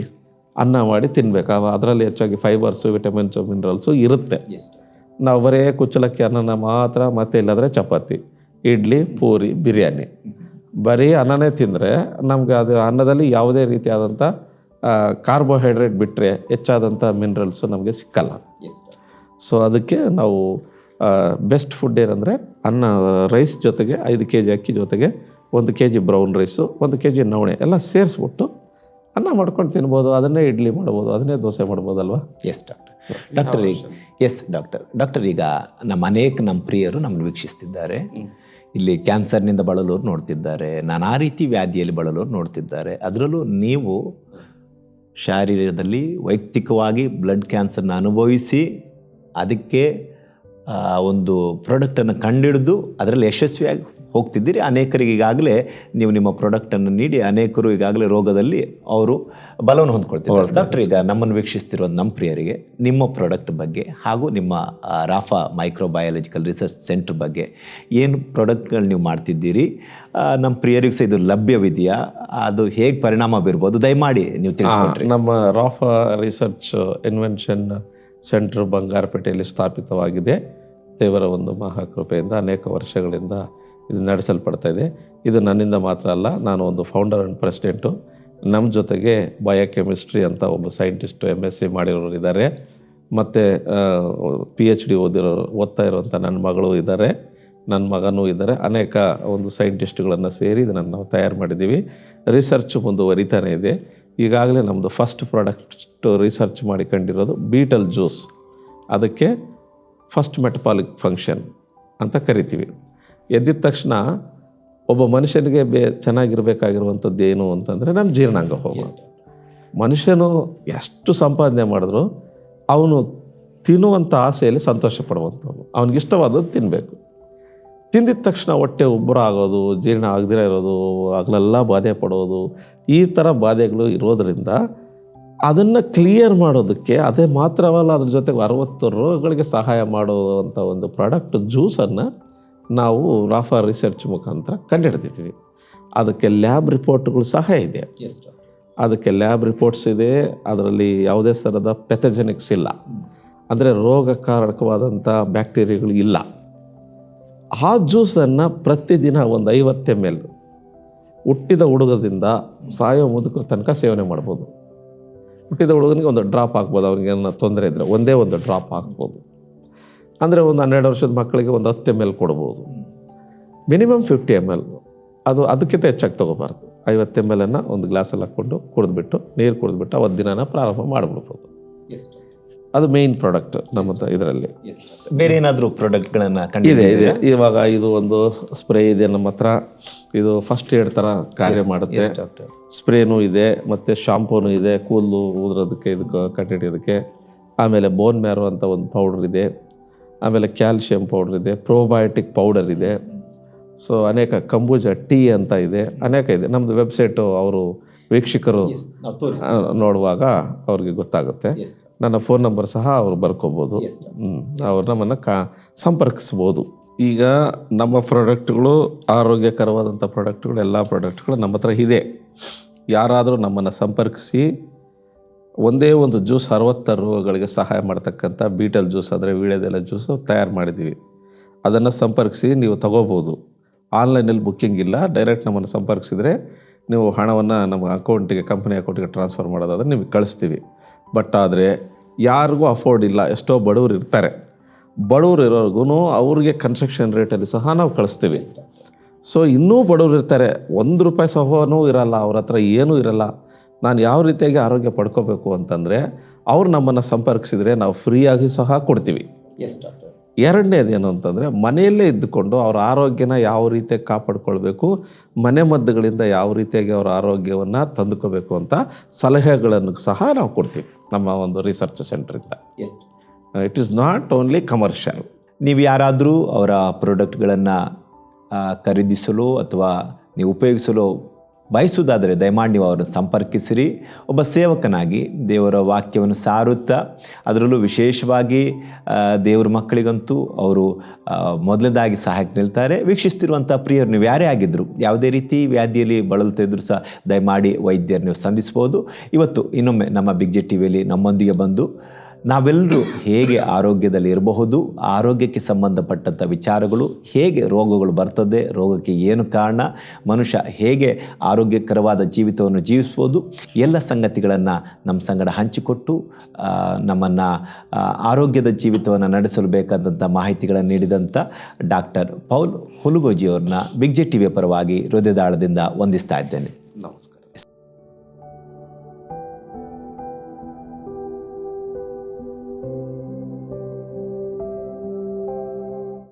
ಅನ್ನ ಮಾಡಿ ತಿನ್ನಬೇಕು. ಅದರಲ್ಲಿ ಹೆಚ್ಚಾಗಿ ಫೈಬರ್ಸು, ವಿಟಮಿನ್ಸು, ಮಿನರಲ್ಸು ಇರುತ್ತೆ. ನಾವು ಬರೀ ಕುಚ್ಚಲಕ್ಕಿ ಅನ್ನನ ಮಾತ್ರ, ಮತ್ತು ಇಲ್ಲಾಂದರೆ ಚಪಾತಿ, ಇಡ್ಲಿ, ಪೂರಿ, ಬಿರಿಯಾನಿ ಬರೀ ಅನ್ನನೇ ತಿಂದರೆ ನಮಗೆ ಅದು ಅನ್ನದಲ್ಲಿ ಯಾವುದೇ ರೀತಿಯಾದಂಥ ಕಾರ್ಬೋಹೈಡ್ರೇಟ್ ಬಿಟ್ಟರೆ ಹೆಚ್ಚಾದಂಥ ಮಿನರಲ್ಸು ನಮಗೆ ಸಿಕ್ಕಲ್ಲ. ಸೊ ಅದಕ್ಕೆ ನಾವು ಬೆಸ್ಟ್ ಫುಡ್ ಏನಂದರೆ ಅನ್ನ, ರೈಸ್ ಜೊತೆಗೆ 5 kg ಅಕ್ಕಿ ಜೊತೆಗೆ 1 kg ಬ್ರೌನ್ ರೈಸು, 1 kg ನವಣೆ ಎಲ್ಲ ಸೇರಿಸ್ಬಿಟ್ಟು ಅನ್ನ ಮಾಡ್ಕೊಂಡು ತಿನ್ಬೋದು. ಅದನ್ನೇ ಇಡ್ಲಿ ಮಾಡ್ಬೋದು, ಅದನ್ನೇ ದೋಸೆ ಮಾಡ್ಬೋದಲ್ವಾ? ಎಸ್ ಡಾಕ್ಟರ್ ಈಗ ನಮ್ಮ ಪ್ರಿಯರು ನಮ್ಮನ್ನು ವೀಕ್ಷಿಸ್ತಿದ್ದಾರೆ. ಇಲ್ಲಿ ಕ್ಯಾನ್ಸರ್ನಿಂದ ಬಳಲೋರು ನೋಡ್ತಿದ್ದಾರೆ, ನಾನಾ ರೀತಿ ವ್ಯಾಧಿಯಲ್ಲಿ ಬಳಲೋರು ನೋಡ್ತಿದ್ದಾರೆ. ಅದರಲ್ಲೂ ನೀವು ಶಾರೀರದಲ್ಲಿ ವೈಯಕ್ತಿಕವಾಗಿ ಬ್ಲಡ್ ಕ್ಯಾನ್ಸರ್ನ ಅನುಭವಿಸಿ ಅದಕ್ಕೆ ಒಂದು ಪ್ರಾಡಕ್ಟನ್ನು ಕಂಡುಹಿಡಿದು ಅದರಲ್ಲಿ ಯಶಸ್ವಿಯಾಗಿ ಹೋಗ್ತಿದ್ದೀರಿ. ಅನೇಕರಿಗೆ ಈಗಾಗಲೇ ನೀವು ನಿಮ್ಮ ಪ್ರಾಡಕ್ಟನ್ನು ನೀಡಿ ಅನೇಕರು ಈಗಾಗಲೇ ರೋಗದಲ್ಲಿ ಅವರು ಬಲವನ್ನು ಹೊಂದ್ಕೊಳ್ತಿದ್ದಾರೆ. ಡಾಕ್ಟರ್, ಈಗ ನಮ್ಮನ್ನು ವೀಕ್ಷಿಸ್ತಿರೋ ನಮ್ಮ ಪ್ರಿಯರಿಗೆ ನಿಮ್ಮ ಪ್ರಾಡಕ್ಟ್ ಬಗ್ಗೆ ಹಾಗೂ ನಿಮ್ಮ ರಾಫಾ ಮೈಕ್ರೋಬಯಾಲಜಿಕಲ್ ರಿಸರ್ಚ್ ಸೆಂಟರ್ ಬಗ್ಗೆ ಏನು ಪ್ರಾಡಕ್ಟ್ಗಳು ನೀವು ಮಾಡ್ತಿದ್ದೀರಿ, ನಮ್ಮ ಪ್ರಿಯರಿಗೆ ಸಹ ಇದು ಲಭ್ಯವಿದೆಯಾ, ಅದು ಹೇಗೆ ಪರಿಣಾಮ ಬೀರ್ಬೋದು, ದಯಮಾಡಿ ನೀವು ತಿಳಿಸ್ಕೊಡ್ರಿ. ನಮ್ಮ ರಾಫಾ ರಿಸರ್ಚ್ ಇನ್ವೆನ್ಷನ್ ಸೆಂಟರ್ ಬಂಗಾರಪೇಟೆಯಲ್ಲಿ ಸ್ಥಾಪಿತವಾಗಿದೆ. ದೇವರ ಒಂದು ಮಹಾಕೃಪೆಯಿಂದ ಅನೇಕ ವರ್ಷಗಳಿಂದ ಇದು ನಡೆಸಲ್ಪಡ್ತಾ ಇದೆ. ಇದು ನನ್ನಿಂದ ಮಾತ್ರ ಅಲ್ಲ, ನಾನು ಒಂದು ಫೌಂಡರ್ ಆ್ಯಂಡ್ ಪ್ರೆಸಿಡೆಂಟು. ನಮ್ಮ ಜೊತೆಗೆ ಬಯೋಕೆಮಿಸ್ಟ್ರಿ ಅಂತ ಒಬ್ಬ ಸೈಂಟಿಸ್ಟು MSc ಮಾಡಿರೋರು ಇದ್ದಾರೆ, ಮತ್ತು PhD ಓದ್ತಾ ಇರುವಂಥ ನನ್ನ ಮಗಳು ಇದ್ದಾರೆ, ನನ್ನ ಮಗನೂ ಇದ್ದಾರೆ. ಅನೇಕ ಒಂದು ಸೈಂಟಿಸ್ಟ್ಗಳನ್ನು ಸೇರಿ ಇದನ್ನು ನಾವು ತಯಾರು ಮಾಡಿದ್ದೀವಿ. ರಿಸರ್ಚ್ ಮುಂದುವರಿತಾನೆ ಇದೆ. ಈಗಾಗಲೇ ನಮ್ಮದು ಫಸ್ಟ್ ಪ್ರಾಡಕ್ಟ್ ರಿಸರ್ಚ್ ಮಾಡಿಕೊಂಡಿರೋದು ಬೀಟಲ್ ಜ್ಯೂಸ್. ಅದಕ್ಕೆ ಫಸ್ಟ್ ಮೆಟಬಾಲಿಕ್ ಫಂಕ್ಷನ್ ಅಂತ ಕರಿತೀವಿ. ಎದ್ದಿದ ತಕ್ಷಣ ಒಬ್ಬ ಮನುಷ್ಯನಿಗೆ ಚೆನ್ನಾಗಿರಬೇಕಾಗಿರುವಂಥದ್ದು ಏನು ಅಂತಂದರೆ ನಮ್ಮ ಜೀರ್ಣಾಂಗ ಹೋಮ. ಮನುಷ್ಯನು ಎಷ್ಟು ಸಂಪಾದನೆ ಮಾಡಿದ್ರು ಅವನು ತಿನ್ನುವಂಥ ಆಸೆಯಲ್ಲಿ ಸಂತೋಷ ಪಡುವಂಥವನು, ಅವನಿಗಿಷ್ಟವಾದದ್ದು ತಿನ್ನಬೇಕು. ತಿಂದಿದ ತಕ್ಷಣ ಹೊಟ್ಟೆ ಉಬ್ಬರ ಆಗೋದು, ಜೀರ್ಣ ಆಗದಿರ ಇರೋದು, ಆಗಲೆಲ್ಲ ಬಾಧೆ ಪಡೋದು, ಈ ಥರ ಬಾಧೆಗಳು ಇರೋದರಿಂದ ಅದನ್ನು ಕ್ಲಿಯರ್ ಮಾಡೋದಕ್ಕೆ, ಅದೇ ಮಾತ್ರವಲ್ಲ ಅದ್ರ ಜೊತೆಗೆ 60 ರೋಗಗಳಿಗೆ ಸಹಾಯ ಮಾಡುವಂಥ ಒಂದು ಪ್ರಾಡಕ್ಟ್ ಜ್ಯೂಸನ್ನು ನಾವು ರಾಫಾ ರಿಸರ್ಚ್ ಮುಖಾಂತರ ಕಂಡುಹಿಡ್ತಿದ್ವಿ. ಅದಕ್ಕೆ ಲ್ಯಾಬ್ ರಿಪೋರ್ಟ್ಗಳು ಸಹ ಇದೆ. ಅದಕ್ಕೆ ಲ್ಯಾಬ್ ರಿಪೋರ್ಟ್ಸ್ ಇದೆ. ಅದರಲ್ಲಿ ಯಾವುದೇ ಥರದ ಪೆಥಜೆನಿಕ್ಸ್ ಇಲ್ಲ, ಅಂದರೆ ರೋಗಕಾರಕವಾದಂಥ ಬ್ಯಾಕ್ಟೀರಿಯಾಗಳು ಇಲ್ಲ. ಆ ಜ್ಯೂಸನ್ನು ಪ್ರತಿದಿನ ಒಂದು 50 ml ಹುಟ್ಟಿದ ಹುಡುಗದಿಂದ ಸಾಯೋ ಮುದುಕರ ತನಕ ಸೇವನೆ ಮಾಡ್ಬೋದು. ಹುಟ್ಟಿದ ಹುಡುಗನಿಗೆ ಒಂದು ಡ್ರಾಪ್ ಹಾಕ್ಬೋದು, ಅವ್ನಿಗೇನು ತೊಂದರೆ ಇದ್ದರೆ ಒಂದೇ ಒಂದು ಡ್ರಾಪ್ ಹಾಕ್ಬೋದು. ಅಂದರೆ ಒಂದು 12 ವರ್ಷದ ಮಕ್ಕಳಿಗೆ ಒಂದು 10 ml ಕೊಡ್ಬೋದು. ಮಿನಿಮಮ್ 50 ml, ಅದು ಅದಕ್ಕಿಂತ ಹೆಚ್ಚಾಗಿ ತೊಗೋಬಾರ್ದು. 50 ml ಒಂದು ಗ್ಲಾಸಲ್ಲಿ ಹಾಕ್ಕೊಂಡು ಕುಡಿದ್ಬಿಟ್ಟು, ನೀರು ಕುಡಿದ್ಬಿಟ್ಟು ಅವತ್ತು ದಿನನ ಪ್ರಾರಂಭ ಮಾಡಿಬಿಡ್ಬೋದು. ಅದು ಮೇಯ್ನ್ ಪ್ರಾಡಕ್ಟ್ ನಮ್ಮ ಇದರಲ್ಲಿ. ಬೇರೆ ಏನಾದರೂ ಪ್ರಾಡಕ್ಟ್ಗಳನ್ನು ಇದೆ. ಇವಾಗ ಇದು ಒಂದು ಸ್ಪ್ರೇ ಇದೆ ನಮ್ಮ ಹತ್ರ. ಇದು ಫಸ್ಟ್ ಏಡ್ ಥರ ಕಾರ್ಯ ಮಾಡುತ್ತೆ. ಸ್ಪ್ರೇನೂ ಇದೆ, ಮತ್ತು ಶಾಂಪೂನು ಇದೆ, ಕೂದಲು ಉದುರೋದಕ್ಕೆ, ಇದಕ್ಕೆ ಕಟ್ಟಿಡೋದಕ್ಕೆ. ಆಮೇಲೆ ಬೋನ್ ಮ್ಯಾರೋ ಅಂತ ಒಂದು ಪೌಡ್ರ್ ಇದೆ. ಆಮೇಲೆ ಕ್ಯಾಲ್ಶಿಯಂ ಪೌಡರ್ ಇದೆ, ಪ್ರೋಬಯೋಟಿಕ್ ಪೌಡರ್ ಇದೆ. ಸೊ ಅನೇಕ ಕಂಬೂಜ ಟೀ ಅಂತ ಇದೆ, ಅನೇಕ ಇದೆ. ನಮ್ಮದು ವೆಬ್ಸೈಟು ಅವರು ವೀಕ್ಷಕರು ನೋಡುವಾಗ ಅವ್ರಿಗೆ ಗೊತ್ತಾಗುತ್ತೆ. ನನ್ನ ಫೋನ್ ನಂಬರ್ ಸಹ ಅವರು ಬರ್ಕೋಬೋದು, ಅವ್ರು ನಮ್ಮನ್ನು ಸಂಪರ್ಕಿಸ್ಬೋದು. ಈಗ ನಮ್ಮ ಪ್ರಾಡಕ್ಟ್ಗಳು ಆರೋಗ್ಯಕರವಾದಂಥ ಪ್ರಾಡಕ್ಟ್ಗಳು, ಎಲ್ಲ ಪ್ರಾಡಕ್ಟ್ಗಳು ನಮ್ಮ ಹತ್ರ ಇದೆ. ಯಾರಾದರೂ ನಮ್ಮನ್ನು ಸಂಪರ್ಕಿಸಿ ಒಂದೇ ಒಂದು ಜ್ಯೂಸ್ 60 ರೋಗಗಳಿಗೆ ಸಹಾಯ ಮಾಡ್ತಕ್ಕಂಥ ಬೀಟಲ್ ಜ್ಯೂಸ್ ಅಂದರೆ ವೀಳ್ಯದೆಲೆ ಜ್ಯೂಸು ತಯಾರು ಮಾಡಿದ್ದೀವಿ. ಅದನ್ನು ಸಂಪರ್ಕಿಸಿ ನೀವು ತಗೋಬೋದು. ಆನ್ಲೈನಲ್ಲಿ ಬುಕ್ಕಿಂಗ್ ಇಲ್ಲ, ಡೈರೆಕ್ಟ್ ನಮ್ಮನ್ನು ಸಂಪರ್ಕಿಸಿದರೆ ನೀವು ಹಣವನ್ನು ನಮ್ಮ ಅಕೌಂಟಿಗೆ, ಕಂಪನಿ ಅಕೌಂಟಿಗೆ ಟ್ರಾನ್ಸ್ಫರ್ ಮಾಡೋದಾದರೆ ನಿಮಗೆ ಕಳಿಸ್ತೀವಿ. ಬಟ್ ಆದರೆ ಯಾರಿಗೂ ಅಫೋರ್ಡ್ ಇಲ್ಲ, ಎಷ್ಟೋ ಬಡವರು ಇರ್ತಾರೆ. ಬಡವರು ಇರೋರ್ಗು ಅವ್ರಿಗೆ ಕನ್ಸ್ಟ್ರಕ್ಷನ್ ರೇಟಲ್ಲಿ ಸಹ ನಾವು ಕಳಿಸ್ತೀವಿ. ಸೊ ಇನ್ನೂ ಬಡವರು ಇರ್ತಾರೆ, ₹1 ಸಹನೂ ಇರಲ್ಲ, ಅವ್ರ ಹತ್ರ ಏನೂ ಇರಲ್ಲ. ನಾನು ಯಾವ ರೀತಿಯಾಗಿ ಆರೋಗ್ಯ ಪಡ್ಕೋಬೇಕು ಅಂತಂದರೆ ಅವ್ರು ನಮ್ಮನ್ನು ಸಂಪರ್ಕಿಸಿದರೆ ನಾವು ಫ್ರೀಯಾಗಿ ಸಹ ಕೊಡ್ತೀವಿ. ಎರಡನೇದೇನು ಅಂತಂದರೆ ಮನೆಯಲ್ಲೇ ಇದ್ದುಕೊಂಡು ಅವ್ರ ಆರೋಗ್ಯನ ಯಾವ ರೀತಿಯಾಗಿ ಕಾಪಾಡ್ಕೊಳ್ಬೇಕು, ಮನೆ ಮದ್ದುಗಳಿಂದ ಯಾವ ರೀತಿಯಾಗಿ ಅವರ ಆರೋಗ್ಯವನ್ನು ತಂದುಕೋಬೇಕು ಅಂತ ಸಲಹೆಗಳನ್ನು ಸಹ ನಾವು ಕೊಡ್ತೀವಿ ನಮ್ಮ ಒಂದು ರಿಸರ್ಚ್ ಸೆಂಟ್ರಿಂದ. It is not only commercial. ನೀವು ಯಾರಾದರೂ ಅವರ ಪ್ರಾಡಕ್ಟ್ಗಳನ್ನು ಖರೀದಿಸಲು ಅಥವಾ ನೀವು ಉಪಯೋಗಿಸಲು ಬಯಸುವುದಾದರೆ ದಯಮಾಡಿ ನೀವು ಅವರನ್ನು ಸಂಪರ್ಕಿಸಿರಿ. ಒಬ್ಬ ಸೇವಕನಾಗಿ ದೇವರ ವಾಕ್ಯವನ್ನು ಸಾರುತ್ತಾ, ಅದರಲ್ಲೂ ವಿಶೇಷವಾಗಿ ದೇವರ ಮಕ್ಕಳಿಗಂತೂ ಅವರು ಮೊದಲನೇದಾಗಿ ಸಹಾಯಕ್ಕೆ ನಿಲ್ತಾರೆ. ವೀಕ್ಷಿಸ್ತಿರುವಂಥ ಪ್ರಿಯರು ನೀವು ಯಾರೇ ಆಗಿದ್ದರು, ಯಾವುದೇ ರೀತಿ ವ್ಯಾಧಿಯಲ್ಲಿ ಬಳಲ್ತಾ ಇದ್ದರೂ ಸಹ ದಯಮಾಡಿ ವೈದ್ಯರು ನೀವು ಸಂಧಿಸ್ಬೋದು. ಇವತ್ತು ಇನ್ನೊಮ್ಮೆ ನಮ್ಮ ಬಿಗ್ ಜೆ ಟಿವಿಯಲ್ಲಿ ನಮ್ಮೊಂದಿಗೆ ಬಂದು ನಾವೆಲ್ಲರೂ ಹೇಗೆ ಆರೋಗ್ಯದಲ್ಲಿ ಇರಬಹುದು, ಆರೋಗ್ಯಕ್ಕೆ ಸಂಬಂಧಪಟ್ಟಂಥ ವಿಚಾರಗಳು, ಹೇಗೆ ರೋಗಗಳು ಬರ್ತದೆ, ರೋಗಕ್ಕೆ ಏನು ಕಾರಣ, ಮನುಷ್ಯ ಹೇಗೆ ಆರೋಗ್ಯಕರವಾದ ಜೀವಿತವನ್ನು ಜೀವಿಸ್ಬೋದು, ಎಲ್ಲ ಸಂಗತಿಗಳನ್ನು ನಮ್ಮ ಸಂಗಡ ಹಂಚಿಕೊಟ್ಟು ನಮ್ಮನ್ನು ಆರೋಗ್ಯದ ಜೀವಿತವನ್ನು ನಡೆಸಲು ಬೇಕಾದಂಥ ಮಾಹಿತಿಗಳನ್ನು ನೀಡಿದಂಥ ಡಾಕ್ಟರ್ ಪೌಲ್ ಹುಲಗೋಜಿಯವ್ರನ್ನ ಬಿಗ್ ಜೆ ಟಿವಿಯ ಪರವಾಗಿ ಹೃದಯದಾಳದಿಂದ ವಂದಿಸ್ತಾ ಇದ್ದೇನೆ. ನಮಸ್ಕಾರ.